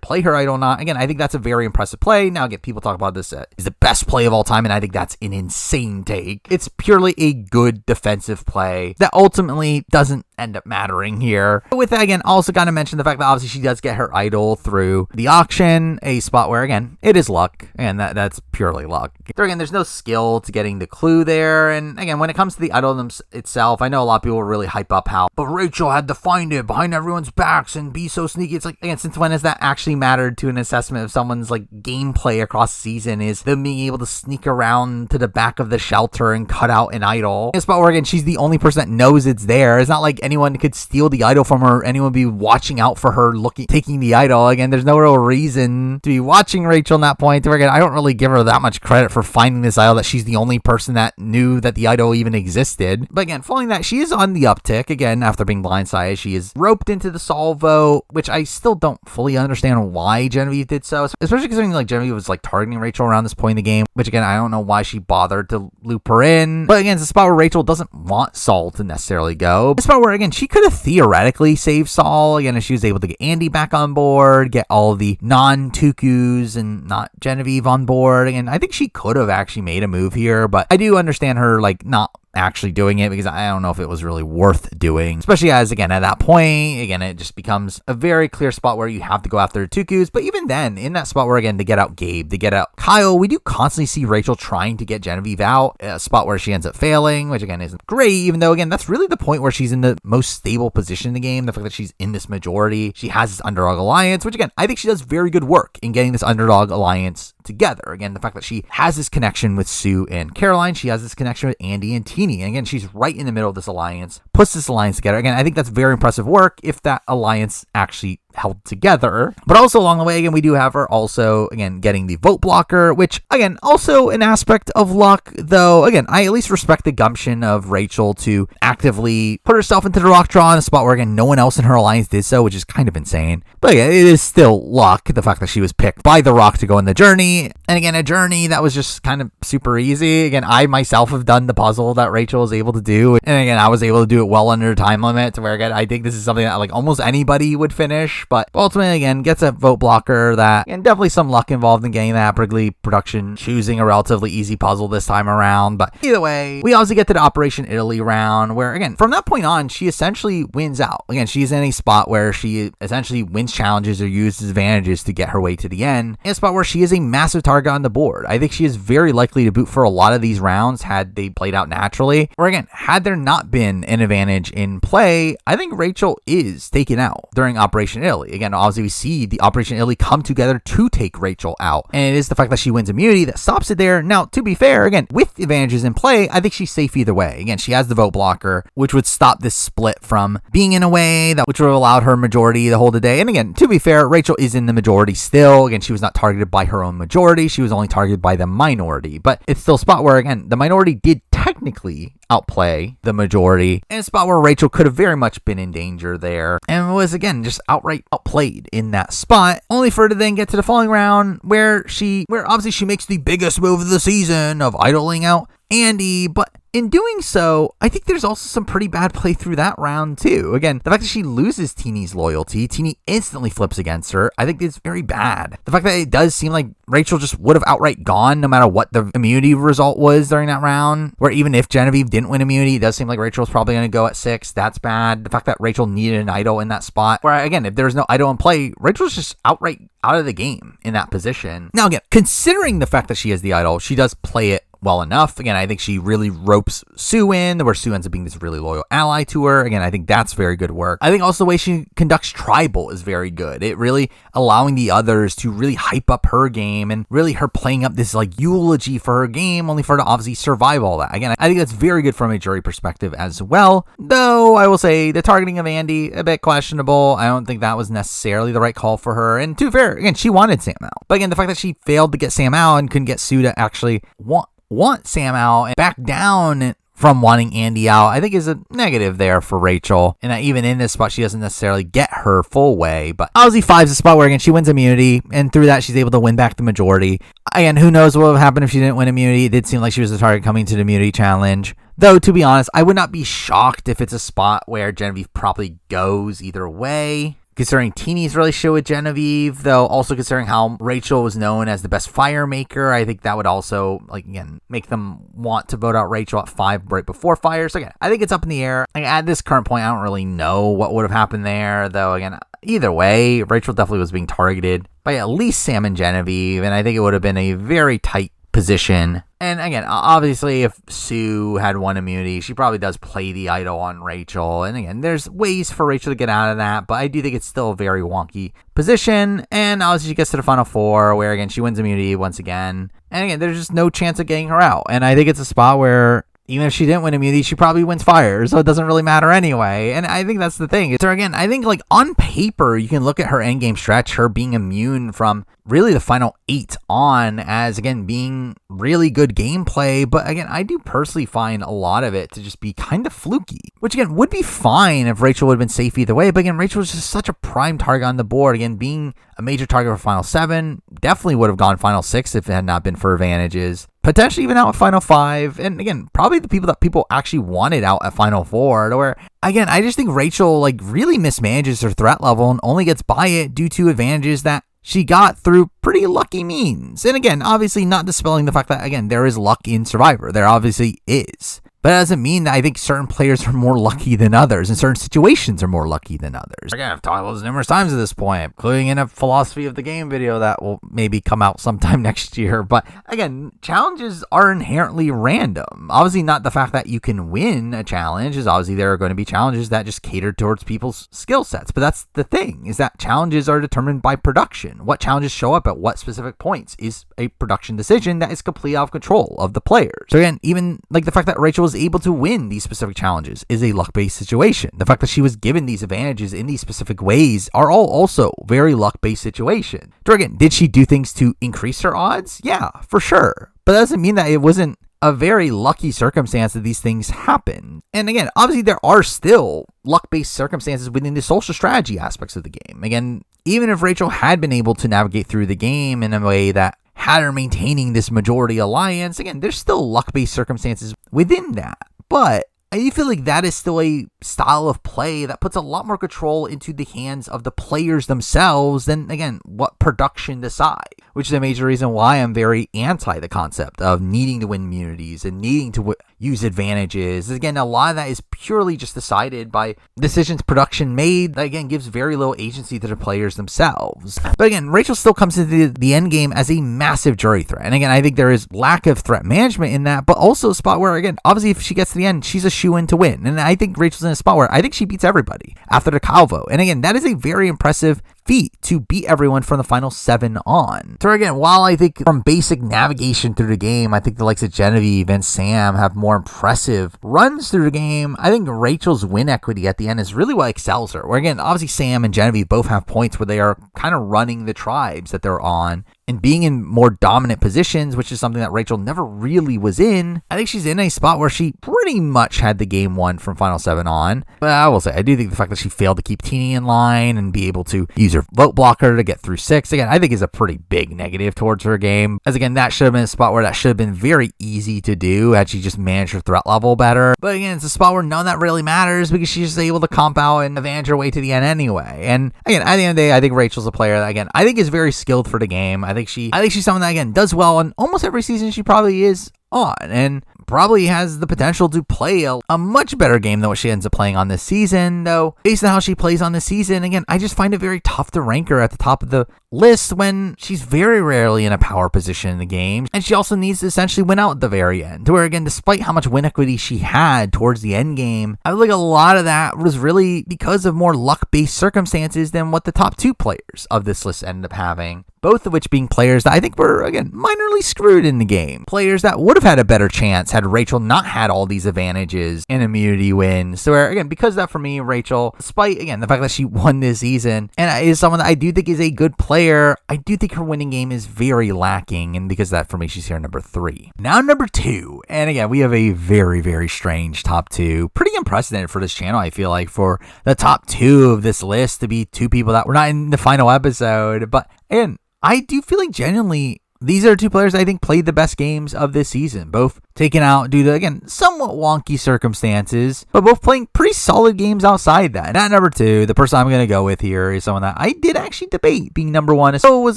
play her idol or not. Again, I think that's a very impressive play. Now, again, people talk about this is the best play of all time, and I think that's an insane take. It's purely a good defensive play that ultimately doesn't end up mattering here. But with that, again, also got to mention the fact that obviously she does get her idol through the auction, a spot where, again, it is luck, and that's purely luck. There, again, there's no skill to getting the clue there, and again, when it comes to the idol itself, I know a lot of people really hype up how, but Rachel had to find it behind everyone's backs and be so sneaky. It's like, again, since when has that actually mattered to an assessment of someone's, like, gameplay across the season, is them being able to sneak around to the back of the shelter and cut out an idol. In a spot where, again, she's the only person that knows it's there. It's not like anyone could steal the idol from her, anyone would be watching out for her taking the idol. Again, there's no real reason to be watching Rachel in that point. Again, I don't really give her that much credit for finding this idol, that she's the only person that knew that the idol even existed. But again, following that, she is on the uptick. Again, after being blindsided, she is roped into the Saul vote, which I still don't fully understand why Genevieve did so, especially considering, like, Genevieve was, like, targeting Rachel around this point in the game, which, again, I don't know why she bothered to loop her in. But again, it's a spot where Rachel doesn't want Saul to necessarily go. It's a spot where, again, she could have theoretically saved Saul, again, if she was able to get Andy back on board, get all the non-Tukus and not Genevieve on board. Again, I think she could have actually made a move here, but I do understand her, like, not actually doing it, because I don't know if it was really worth doing, especially as, again, at that point, again, it just becomes a very clear spot where you have to go after the Tukus. But even then, in that spot where, again, they get out Gabe, they get out Kyle, we do constantly see Rachel trying to get Genevieve out, a spot where she ends up failing, which, again, isn't great, even though, again, that's really the point where she's in the most stable position in the game. The fact that she's in this majority, she has this underdog alliance, which, again, I think she does very good work in getting this underdog alliance together. Again, the fact that she has this connection with Sue and Caroline, she has this connection with Andy and Teeny, and again, she's right in the middle of this alliance, puts this alliance together. Again, I think that's very impressive work if that alliance actually held together. But also along the way, again, we do have her also, again, getting the vote blocker, which, again, also an aspect of luck, though, again, I at least respect the gumption of Rachel to actively put herself into the rock draw in a spot where, again, no one else in her alliance did so, which is kind of insane. But again, it is still luck, the fact that she was picked by the rock to go on the journey. And again, a journey that was just kind of super easy. Again, I myself have done the puzzle that Rachel was able to do, and again, I was able to do it well under time limit, to where, again, I think this is something that like almost anybody would finish, but ultimately, again, gets a vote blocker that, and definitely some luck involved in getting that. Brigly production choosing a relatively easy puzzle this time around, but either way, we obviously get to the Operation Italy round, where, again, from that point on, she essentially wins out. Again, she's in a spot where she essentially wins challenges or uses advantages to get her way to the end, in a spot where she is a massive target on the board. I think she is very likely to boot for a lot of these rounds had they played out naturally, or again, had there not been an advantage in play, I think Rachel is taken out during Operation Italy. Again, obviously we see the Operation Italy come together to take Rachel out, and it is the fact that she wins immunity that stops it there. Now, to be fair, again, with advantages in play, I think she's safe either way. Again, she has the vote blocker, which would stop this split from being in a way that which would have allowed her majority to hold the day. And again, to be fair, Rachel is in the majority still. Again, she was not targeted by her own majority. She was only targeted by the minority, but it's still a spot where, again, the minority did technically outplay the majority, and a spot where Rachel could have very much been in danger there, and was, again, just outright outplayed in that spot, only for her to then get to the following round where obviously she makes the biggest move of the season of idling out Andy, but in doing so, I think there's also some pretty bad play through that round too. Again, the fact that she loses Teeny's loyalty, Teeny instantly flips against her, I think is very bad. The fact that it does seem like Rachel just would have outright gone no matter what the immunity result was during that round, where even if Genevieve didn't win immunity, it does seem like Rachel was probably going to go at 6. That's bad. The fact that Rachel needed an idol in that spot, where, again, if there's no idol in play, Rachel's just outright out of the game in that position. Now, again, considering the fact that she has the idol, she does play it well enough. Again, I think she really ropes Sue in, where Sue ends up being this really loyal ally to her. Again, I think that's very good work. I think also the way she conducts Tribal is very good. It really allowing the others to really hype up her game, and really her playing up this like eulogy for her game, only for her to obviously survive all that. Again, I think that's very good from a jury perspective as well. Though I will say the targeting of Andy, a bit questionable. I don't think that was necessarily the right call for her. And to be fair, again, she wanted Sam out. But again, the fact that she failed to get Sam out and couldn't get Sue to actually want Sam out and back down from wanting Andy out, I think is a negative there for Rachel. And that even in this spot, she doesn't necessarily get her full way. But obviously 5 is a spot where, again, she wins immunity, and through that, she's able to win back the majority. Again, who knows what would have happened if she didn't win immunity. It did seem like she was the target coming to the immunity challenge. Though, to be honest, I would not be shocked if it's a spot where Genevieve probably goes either way, considering Teeny's relationship with Genevieve, though also considering how Rachel was known as the best fire maker. I think that would also, like, again, make them want to vote out Rachel at 5 right before fire. So again, I think it's up in the air. Like, at this current point, I don't really know what would have happened there, though. Again, either way, Rachel definitely was being targeted by at least Sam and Genevieve, and I think it would have been a very tight position. And again, obviously, if Sue had won immunity, she probably does play the idol on Rachel. And again, there's ways for Rachel to get out of that, but I do think it's still a very wonky position. And obviously, she gets to the final 4, where, again, she wins immunity once again. And again, there's just no chance of getting her out. And I think it's a spot where, even if she didn't win immunity, she probably wins fire, so it doesn't really matter anyway. And I think that's the thing. So again, I think, like, on paper, you can look at her endgame stretch, her being immune from really the final 8 on, as, again, being really good gameplay. But again, I do personally find a lot of it to just be kind of fluky, which, again, would be fine if Rachel would have been safe either way. But again, Rachel was just such a prime target on the board. Again, being a major target for final 7, definitely would have gone final 6 if it had not been for advantages. Potentially even out at final 5. And again, probably the people that people actually wanted out at final 4, to where, again, I just think Rachel, like, really mismanages her threat level and only gets by it due to advantages that she got through pretty lucky means. And again, obviously not dispelling the fact that, again, there is luck in Survivor. There obviously is. But that doesn't mean that I think certain players are more lucky than others, and certain situations are more lucky than others. Again, I've talked about this numerous times at this point, including in a philosophy of the game video that will maybe come out sometime next year. But again, challenges are inherently random. Obviously not the fact that you can win a challenge, is obviously there are going to be challenges that just cater towards people's skill sets. But that's the thing, is that challenges are determined by production. What challenges show up at what specific points is a production decision that is completely out of control of the players. So again, even like the fact that Rachel was able to win these specific challenges is a luck-based situation. The fact that she was given these advantages in these specific ways are all also very luck-based situations. So again, did she do things to increase her odds? Yeah, for sure. But that doesn't mean that it wasn't a very lucky circumstance that these things happen. And again, obviously there are still luck-based circumstances within the social strategy aspects of the game. Again, even if Rachel had been able to navigate through the game in a way that had her maintaining this majority alliance, again, there's still luck-based circumstances within that. But I feel like that is still a style of play that puts a lot more control into the hands of the players themselves than, again, what production decide, which is a major reason why I'm very anti the concept of needing to win immunities and needing to use advantages. Again, a lot of that is purely just decided by decisions production made that, again, gives very little agency to the players themselves. But again, Rachel still comes into the end game as a massive jury threat. And again, I think there is lack of threat management in that, but also a spot where, again, obviously if she gets to the end, she's a shoe-in to win. And I think Rachel's in a spot where I think she beats everybody after the Kyle vote. And again, that is a very impressive feat to beat everyone from the final 7 on. So again, while I think from basic navigation through the game, I think the likes of Genevieve and Sam have more impressive runs through the game, I think Rachel's win equity at the end is really what excels her. Where again, obviously Sam and Genevieve both have points where they are kind of running the tribes that they're on and being in more dominant positions, which is something that Rachel never really was in. I think she's in a spot where she pretty much had the game won from final 7 on. But I will say, I do think the fact that she failed to keep Teeny in line and be able to use her vote blocker to get through 6, again, I think is a pretty big negative towards her game. As again, that should have been a spot where that should have been very easy to do had she just managed her threat level better. But again, it's a spot where none of that really matters because she's just able to comp out and advantage her way to the end anyway. And again, at the end of the day, I think Rachel's a player that, again, I think is very skilled for the game. I think she's someone that, again, does well in almost every season she probably is on, and probably has the potential to play a much better game than what she ends up playing on this season, though based on how she plays on this season, again, I just find it very tough to rank her at the top of the list when she's very rarely in a power position in the game, and she also needs to essentially win out at the very end, to where, again, despite how much win equity she had towards the end game, I feel like a lot of that was really because of more luck-based circumstances than what the top 2 players of this list ended up having. Both of which being players that I think were, again, minorly screwed in the game. Players that would have had a better chance had Rachel not had all these advantages and immunity wins. So, again, because of that for me, Rachel, despite, again, the fact that she won this season, and is someone that I do think is a good player, I do think her winning game is very lacking. And because of that, for me, she's here number 3. Now, number 2. And again, we have a very, very strange top 2. Pretty unprecedented for this channel, I feel like, for the top 2 of this list to be 2 people that were not in the final episode. But, again, I do feel like genuinely these are 2 players I think played the best games of this season, both taken out due to, again, somewhat wonky circumstances, but both playing pretty solid games outside that. And at number 2, the person I'm going to go with here is someone that I did actually debate being number 1, so was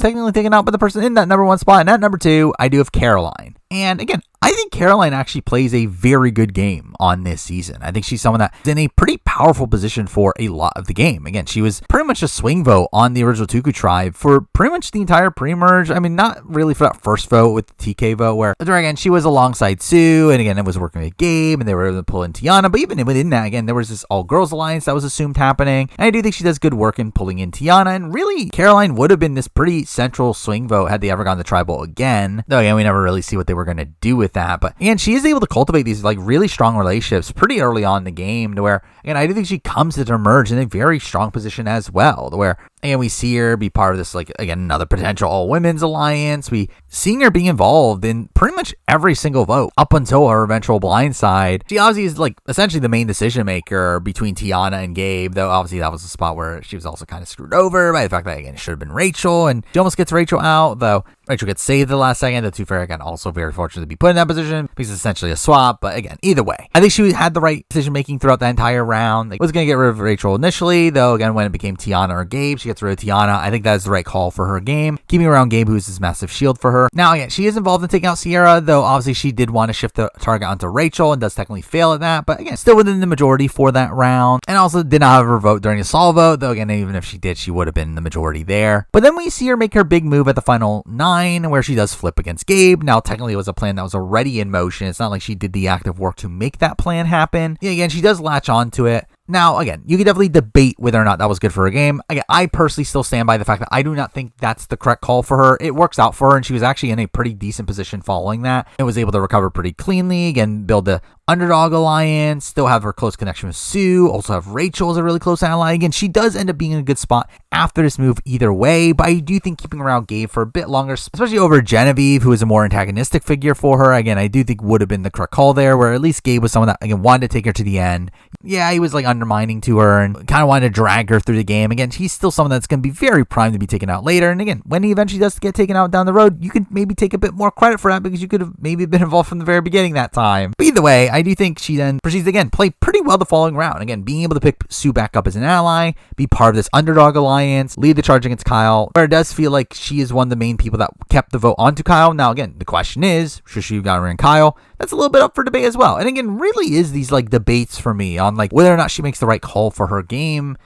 technically taken out by the person in that number 1 spot. And at number 2, I do have Caroline. And again, I think Caroline actually plays a very good game on this season. I think she's someone that's in a pretty powerful position for a lot of the game. Again, she was pretty much a swing vote on the original Tuku tribe for pretty much the entire pre-merge. I mean, not really for that first vote with the TK vote where, again, she was alongside Sue, and again, it was working with Gabe, and they were able to pull in Tiana. But even within that, again, there was this all-girls alliance that was assumed happening. And I do think she does good work in pulling in Tiana. And really, Caroline would have been this pretty central swing vote had they ever gone to tribal again. Though, again, we never really see what they were going to do with that. But and she is able to cultivate these like really strong relationships pretty early on in the game, to where, again, I do think she comes to the merge in a very strong position as well, to where, again, we see her be part of this, like, again, another potential all-women's alliance. We seeing her being involved in pretty much every single vote up until her eventual blindside. She obviously is, like, essentially the main decision maker between Tiana and Gabe, though obviously that was a spot where she was also kind of screwed over by the fact that, again, it should have been Rachel, and she almost gets Rachel out, though Rachel gets saved at the last second. The two fair, again, also very fortunate to be put in that position because it's essentially a swap. But again, either way, I think she had the right decision making throughout the entire round. Like, was going to get rid of Rachel initially, though, again, when it became Tiana or Gabe, she gets rid of Tiana. I think that is the right call for her game, keeping around Gabe, who's this massive shield for her. Now, again, she is involved in taking out Sierra, though obviously she did want to shift the target onto Rachel and does technically fail at that. But again, still within the majority for that round, and also did not have her vote during the Sol vote, though again, even if she did, she would have been the majority there. But then we see her make her big move at the final 9, where she does flip against Gabe. Now, technically, it was a plan that was already in motion. It's not like she did the active work to make that plan happen. Yeah, again, she does latch onto it. Now, again, you could definitely debate whether or not that was good for her game. Again, I personally still stand by the fact that I do not think that's the correct call for her. It works out for her, and she was actually in a pretty decent position following that. And was able to recover pretty cleanly. Again, build the underdog alliance, still have her close connection with Sue, also have Rachel as a really close ally. Again, she does end up being in a good spot after this move either way, but I do think keeping around Gabe for a bit longer, especially over Genevieve, who is a more antagonistic figure for her, again, I do think would have been the correct call there, where at least Gabe was someone that, again, wanted to take her to the end. Yeah, he was like undermining to her and kind of wanted to drag her through the game. Again, he's still someone that's going to be very primed to be taken out later. And again, when he eventually does get taken out down the road, you can maybe take a bit more credit for that because you could have maybe been involved from the very beginning that time. But either way, I do think she then proceeds to, again, play pretty well the following round. Again, being able to pick Sue back up as an ally, be part of this underdog alliance, lead the charge against Kyle, where it does feel like she is one of the main people that kept the vote onto Kyle. Now, again, the question is, should she have gotten rid of Kyle? That's a little bit up for debate as well. And again, really is these like debates for me on like whether or not she makes the right call for her game,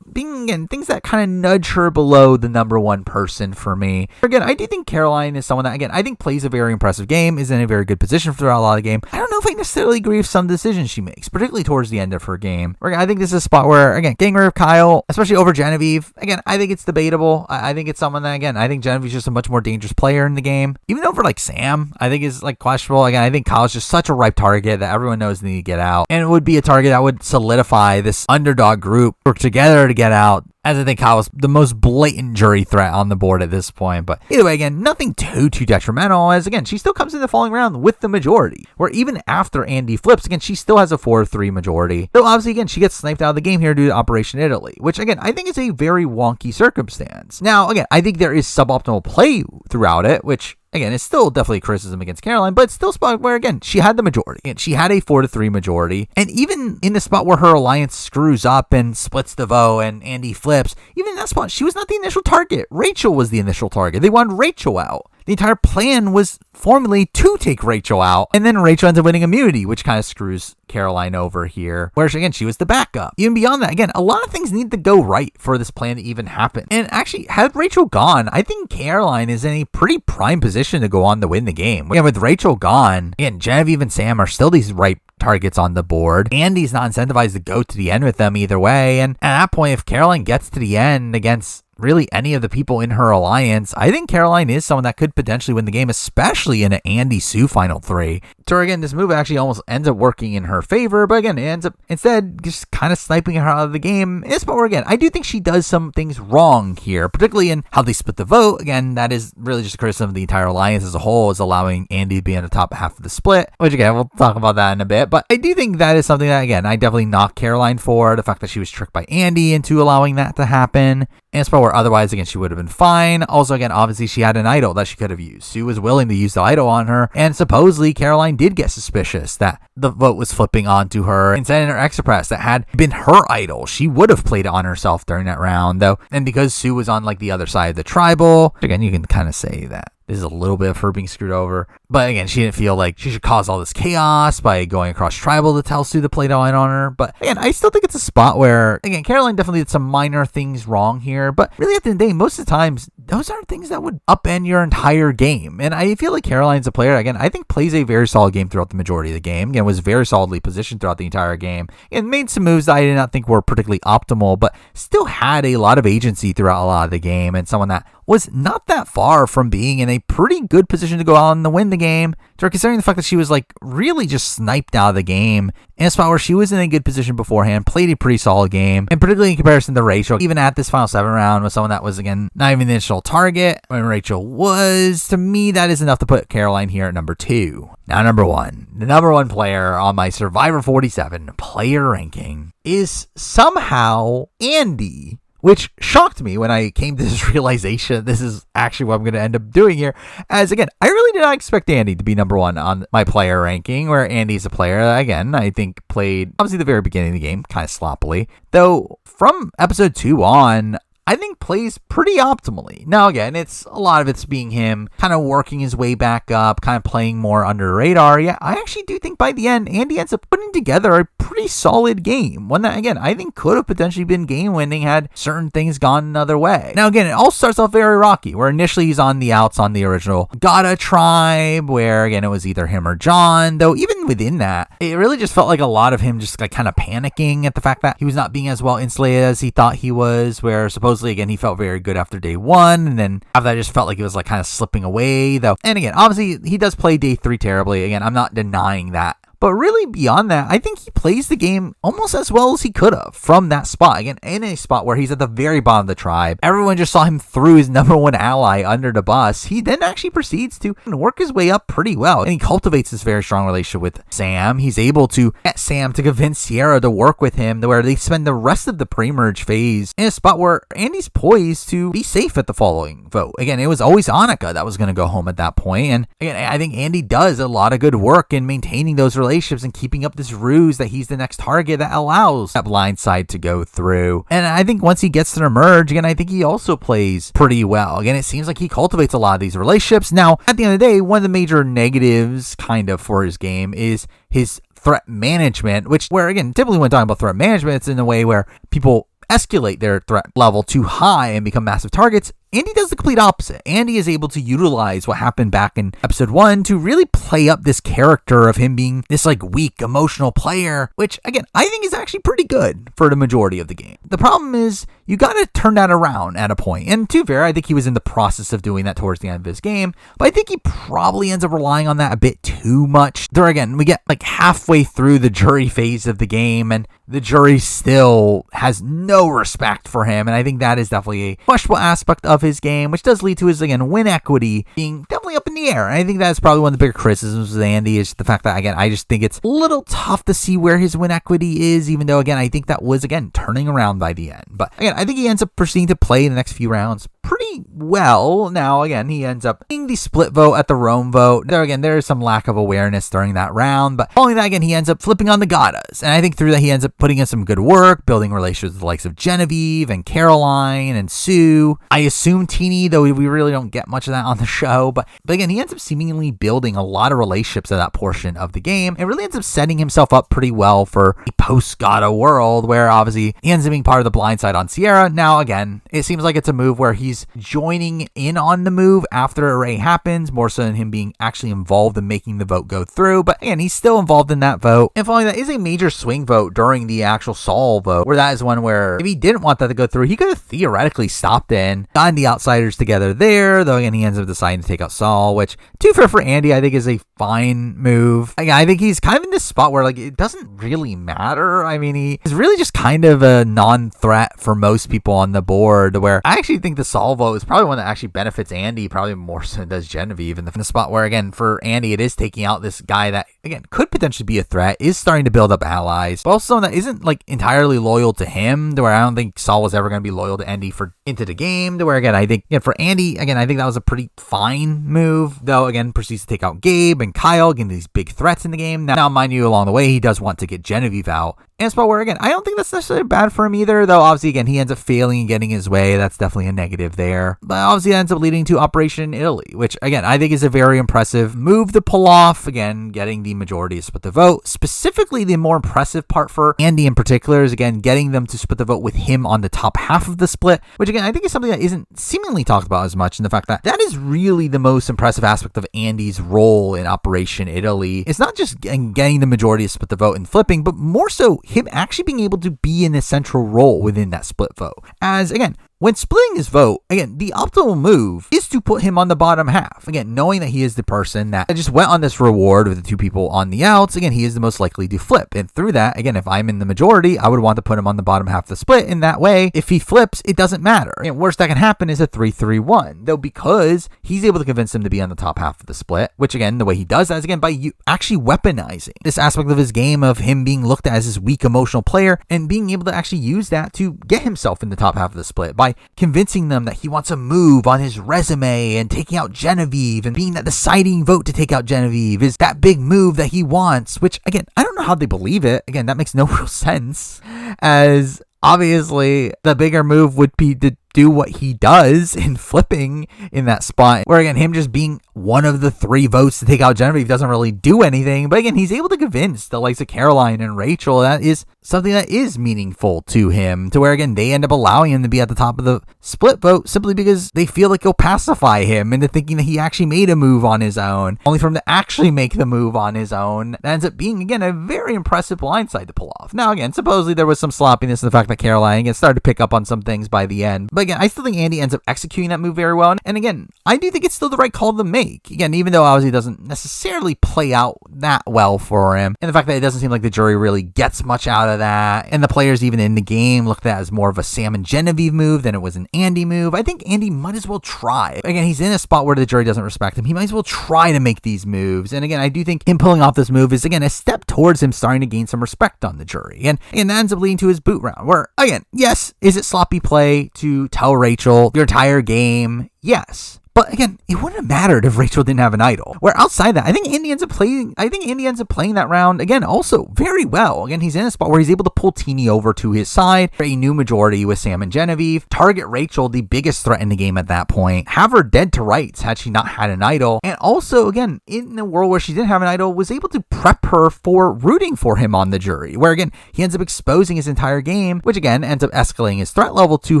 being again things that kind of nudge her below the number one person for me. Again, I do think Caroline is someone that, again, I think plays a very impressive game, is in a very good position throughout a lot of the game. I don't know if I necessarily agree with some decisions she makes, particularly towards the end of her game. I think this is a spot where, again, getting rid of Kyle, especially over Genevieve, again, I think it's debatable. I think it's someone that, again, I think Genevieve's just a much more dangerous player in the game. Even over like Sam, I think is like questionable. Again, I think Kyle's just such a ripe target that everyone knows they need to get out. And it would be a target that would solidify this underdog group, work together to get out, as I think Kyle was the most blatant jury threat on the board at this point. But either way, again, nothing too detrimental, as again, she still comes in the following round with the majority, where even after Andy flips, again, she still has a 4-3 majority. Though obviously, again, she gets sniped out of the game here due to Operation Italy, which again, I think is a very wonky circumstance. Now, again, I think there is suboptimal play throughout it, which again, it's still definitely criticism against Caroline, but it's still a spot where, again, she had the majority. And she had a 4-3 majority. And even in the spot where her alliance screws up and splits the vote and Andy flips, even in that spot, she was not the initial target. Rachel was the initial target. They wanted Rachel out. The entire plan was formally to take Rachel out, and then Rachel ends up winning immunity, which kind of screws Caroline over here, where again, she was the backup. Even beyond that, again, a lot of things need to go right for this plan to even happen. And actually, had Rachel gone, I think Caroline is in a pretty prime position to go on to win the game. Again, with Rachel gone, again, Genevieve and Sam are still these ripe targets on the board. Andy's not incentivized to go to the end with them either way. And at that point, if Caroline gets to the end against really any of the people in her alliance, I think Caroline is someone that could potentially win the game, especially in an Andy Sue final three. So again, this move actually almost ends up working in her favor, but again, it ends up instead just kind of sniping her out of the game. In this spot where, again, I do think she does some things wrong here, particularly in how they split the vote. Again, that is really just a criticism of the entire alliance as a whole, is allowing Andy to be in the top half of the split, which again, we'll talk about that in a bit. But I do think that is something that, again, I definitely knock Caroline for, the fact that she was tricked by Andy into allowing that to happen. And it's probably where otherwise, again, she would have been fine. Also, again, obviously she had an idol that she could have used. Sue was willing to use the idol on her, and supposedly Caroline did get suspicious that the vote was flipping onto her. Instead, in her extra press, that had been her idol, she would have played it on herself during that round, though. And because Sue was on like the other side of the tribal, again, you can kind of say that this is a little bit of her being screwed over. But again, she didn't feel like she should cause all this chaos by going across tribal to tell Sue to play down on her. But again, I still think it's a spot where, again, Caroline definitely did some minor things wrong here. But really at the end of the day, most of the times, those are things that would upend your entire game. And I feel like Caroline's a player, again, I think plays a very solid game throughout the majority of the game. Again, was very solidly positioned throughout the entire game. And made some moves that I did not think were particularly optimal, but still had a lot of agency throughout a lot of the game. And someone that was not that far from being in a pretty good position to go out and win the game, considering the fact that she was like really just sniped out of the game in a spot where she was in a good position beforehand, played a pretty solid game, and particularly in comparison to Rachel, even at this final 7 round with someone that was, again, not even the initial target when Rachel was. To me, that is enough to put Caroline here at number 2. Now, number 1, the number 1 player on my Survivor 47 player ranking is somehow Andy, which shocked me when I came to this realization. This is actually what I'm going to end up doing here. As again, I really did not expect Andy to be number 1 on my player ranking, where Andy's a player that, again, I think played obviously the very beginning of the game kind of sloppily. Though from episode 2 on, I think plays pretty optimally. Now, again, it's a lot of it's being him kind of working his way back up, kind of playing more under the radar. Yeah, I actually do think by the end, Andy ends up putting together a pretty solid game. One that, again, I think could have potentially been game winning had certain things gone another way. Now, again, it all starts off very rocky, where initially he's on the outs on the original Gata tribe, where, again, it was either him or John. Though even within that, it really just felt like a lot of him just like kind of panicking at the fact that he was not being as well insulated as he thought he was, where supposedly, again, he felt very good after day 1, and then after that, I just felt like he was like kind of slipping away, though. And again, obviously, he does play day 3 terribly. Again, I'm not denying that. But really, beyond that, I think he plays the game almost as well as he could have from that spot. Again, in a spot where he's at the very bottom of the tribe. Everyone just saw him through his number 1 ally under the bus. He then actually proceeds to work his way up pretty well. And he cultivates this very strong relationship with Sam. He's able to get Sam to convince Sierra to work with him, where they spend the rest of the pre-merge phase in a spot where Andy's poised to be safe at the following vote. Again, it was always Annika that was going to go home at that point. And again, I think Andy does a lot of good work in maintaining those relationships relationships and keeping up this ruse that he's the next target that allows that blind side to go through. And I think once he gets to the merge, again, I think he also plays pretty well. Again, it seems like he cultivates a lot of these relationships. Now, at the end of the day, one of the major negatives kind of for his game is his threat management, where again, typically when talking about threat management, it's in a way where people escalate their threat level too high and become massive targets. Andy does the complete opposite. Andy is able to utilize what happened back in episode 1 to really play up this character of him being this like weak, emotional player, which again, I think is actually pretty good for the majority of the game. The problem is you got to turn that around at a point. And to be fair, I think he was in the process of doing that towards the end of his game, but I think he probably ends up relying on that a bit too much. There again, we get like halfway through the jury phase of the game and the jury still has no respect for him. And I think that is definitely a questionable aspect of his game, which does lead to his, again, win equity being definitely up in the air. And I think that's probably one of the bigger criticisms of Andy is the fact that, again, I just think it's a little tough to see where his win equity is, even though, again, I think that was, again, turning around by the end. But, again, I think he ends up proceeding to play the next few rounds pretty well. Now, again, he ends up being the split vote at the Rome vote. There, again, there is some lack of awareness during that round, but following that, again, he ends up flipping on the Gatas. And I think through that, he ends up putting in some good work, building relationships with the likes of Genevieve and Caroline and Sue. I assume Teeny, though we really don't get much of that on the show, but again, he ends up seemingly building a lot of relationships at that portion of the game and really ends up setting himself up pretty well for a post-Gata world where obviously he ends up being part of the blind side on Sierra. Now, again, it seems like it's a move where he's joining in on the move after Array happens, more so than him being actually involved in making the vote go through. But again, he's still involved in that vote. And following that is a major swing vote during the actual Saul vote, where that is one where if he didn't want that to go through, he could have theoretically stopped in, gotten the outsiders together there, though again, he ends up deciding to take out Saul, which, to be fair for Andy, I think is a fine move. Again, I think he's kind of in this spot where like it doesn't really matter. I mean, he is really just kind of a non-threat for most people on the board, where I actually think the Saul vote is probably one that actually benefits Andy probably more so than does Genevieve, in the spot where, again, for Andy, it is taking out this guy that, again, could potentially be a threat, is starting to build up allies, but also that isn't like entirely loyal to him, to where I don't think Saul was ever going to be loyal to Andy for into the game, to where, again, I think for Andy, again, I think that was a pretty fine move, though, again, proceeds to take out Gabe and Kyle, getting these big threats in the game. Now, mind you, along the way, he does want to get Genevieve out. And a spot where, again, I don't think that's necessarily bad for him either, though obviously, again, he ends up failing and getting his way. That's definitely a negative there. But obviously, it ends up leading to Operation Italy, which, again, I think is a very impressive move to pull off. Again, getting the majority to split the vote. Specifically, the more impressive part for Andy in particular is, again, getting them to split the vote with him on the top half of the split, which, again, I think is something that isn't seemingly talked about as much, in the fact that that is really the most impressive aspect of Andy's role in Operation Italy. It's not just getting the majority to split the vote and flipping, but more so him actually being able to be in a central role within that split vote. As, again, when splitting his vote, again, the optimal move is to put him on the bottom half. Again, knowing that he is the person that just went on this reward with the two people on the outs, again, he is the most likely to flip. And through that, again, if I'm in the majority, I would want to put him on the bottom half of the split. In that way, if he flips, it doesn't matter. And worst that can happen is a 3-3-1. Though because he's able to convince him to be on the top half of the split, which again, the way he does that is, again, by actually weaponizing this aspect of his game of him being looked at as this weak emotional player and being able to actually use that to get himself in the top half of the split by convincing them that he wants a move on his resume and taking out Genevieve and being that deciding vote to take out Genevieve is that big move that he wants, which again, I don't know how they believe it. Again, that makes no real sense, as obviously the bigger move would be to do what he does in flipping in that spot, where again, him just being one of the 3 votes to take out Genevieve doesn't really do anything. But again, he's able to convince the likes of Caroline and Rachel that is something that is meaningful to him, to where again, they end up allowing him to be at the top of the split vote simply because they feel like he'll pacify him into thinking that he actually made a move on his own, only for him to actually make the move on his own. That ends up being, again, a very impressive blindside to pull off. Now, again, supposedly there was some sloppiness in the fact that Caroline again started to pick up on some things by the end. But again, I still think Andy ends up executing that move very well. And again, I do think it's still the right call to make. Again, even though obviously it doesn't necessarily play out that well for him. And the fact that it doesn't seem like the jury really gets much out of that. And the players even in the game looked at it as more of a Sam and Genevieve move than it was an Andy move. I think Andy might as well try. Again, he's in a spot where the jury doesn't respect him. He might as well try to make these moves. And again, I do think him pulling off this move is, again, a step towards him starting to gain some respect on the jury. And that ends up leading to his boot round, where, again, yes, is it sloppy play to tell Rachel your entire game? Yes. But again, it wouldn't have mattered if Rachel didn't have an idol. Where outside that, I think Andy ends up playing that round, again, also very well. Again, he's in a spot where he's able to pull Teeny over to his side, a new majority with Sam and Genevieve, target Rachel, the biggest threat in the game at that point, have her dead to rights had she not had an idol, and also, again, in a world where she didn't have an idol, was able to prep her for rooting for him on the jury, where again, he ends up exposing his entire game, which again, ends up escalating his threat level to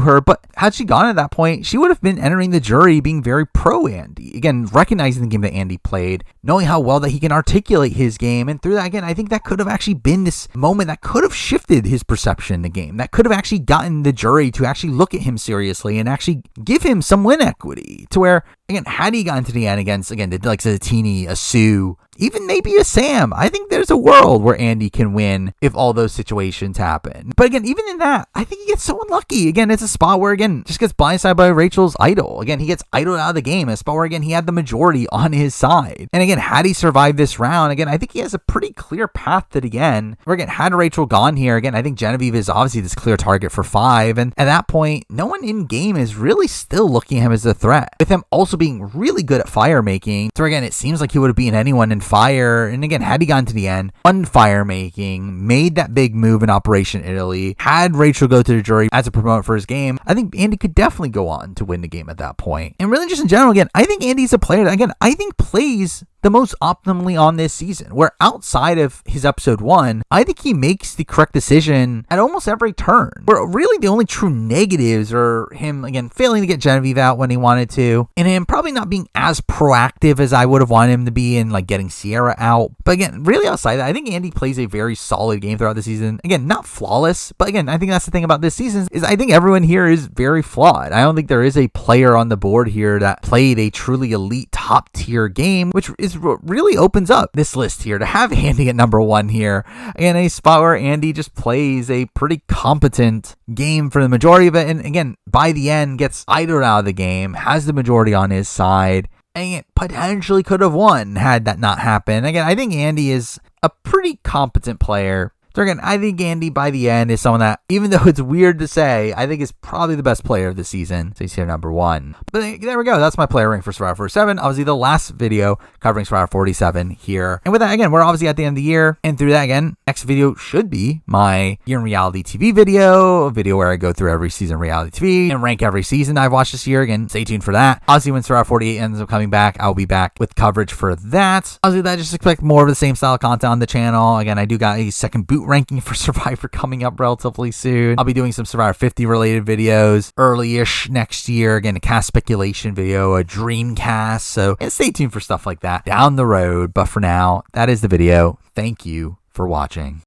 her, but had she gone at that point, she would have been entering the jury being very pro Andy. Again, recognizing the game that Andy played, knowing how well that he can articulate his game, and through that, again, I think that could have actually been this moment that could have shifted his perception in the game, that could have actually gotten the jury to actually look at him seriously and actually give him some win equity, to where, again, had he gotten to the end against, again, like a Teeny, a Sue, even maybe a Sam, I think there's a world where Andy can win if all those situations happen. But again, even in that, I think he gets so unlucky. Again, it's a spot where, again, just gets blindsided by Rachel's idol. Again, he gets idled out of the game, a spot where, again, he had the majority on his side. And again, had he survived this round, again, I think he has a pretty clear path to the end. Where, again, had Rachel gone here, again, I think Genevieve is obviously this clear target for 5. And at that point, no one in game is really still looking at him as a threat. With him also being really good at fire making. So again, it seems like he would have beaten anyone in fire. And again, had he gotten to the end, won fire making, made that big move in Operation Italy, had Rachel go to the jury as a promoter for his game, I think Andy could definitely go on to win the game at that point. And really just in general, again, I think Andy's a player that, again, I think plays the most optimally on this season, where outside of his episode 1, I think he makes the correct decision at almost every turn. Where really the only true negatives are him, again, failing to get Genevieve out when he wanted to, and him probably not being as proactive as I would have wanted him to be in, like, getting Sierra out. But again, really outside that, I think Andy plays a very solid game throughout the season. Again, not flawless, but again, I think that's the thing about this season, is I think everyone here is very flawed. I don't think there is a player on the board here that played a truly elite top tier game, which is what really opens up this list here to have Andy at number 1 here, in a spot where Andy just plays a pretty competent game for the majority of it, and again, by the end, gets idled out of the game, has the majority on his side, and it potentially could have won had that not happened. Again, I think Andy is a pretty competent player. So again, I think Andy by the end is someone that, even though it's weird to say, I think is probably the best player of the season. So he's here number 1. But there we go. That's my player rank for Survivor 47. Obviously the last video covering Survivor 47 here. And with that, again, we're obviously at the end of the year. And through that, again, next video should be my Year in Reality TV video, a video where I go through every season of reality TV and rank every season I've watched this year. Again, stay tuned for that. Obviously when Survivor 48 ends up coming back, I'll be back with coverage for that. Obviously, I just expect more of the same style of content on the channel. Again, I do got a second boot ranking for Survivor coming up relatively soon. I'll be doing some Survivor 50 related videos early-ish next year. Again, a cast speculation video, a dream cast. So stay tuned for stuff like that down the road. But for now, that is the video. Thank you for watching.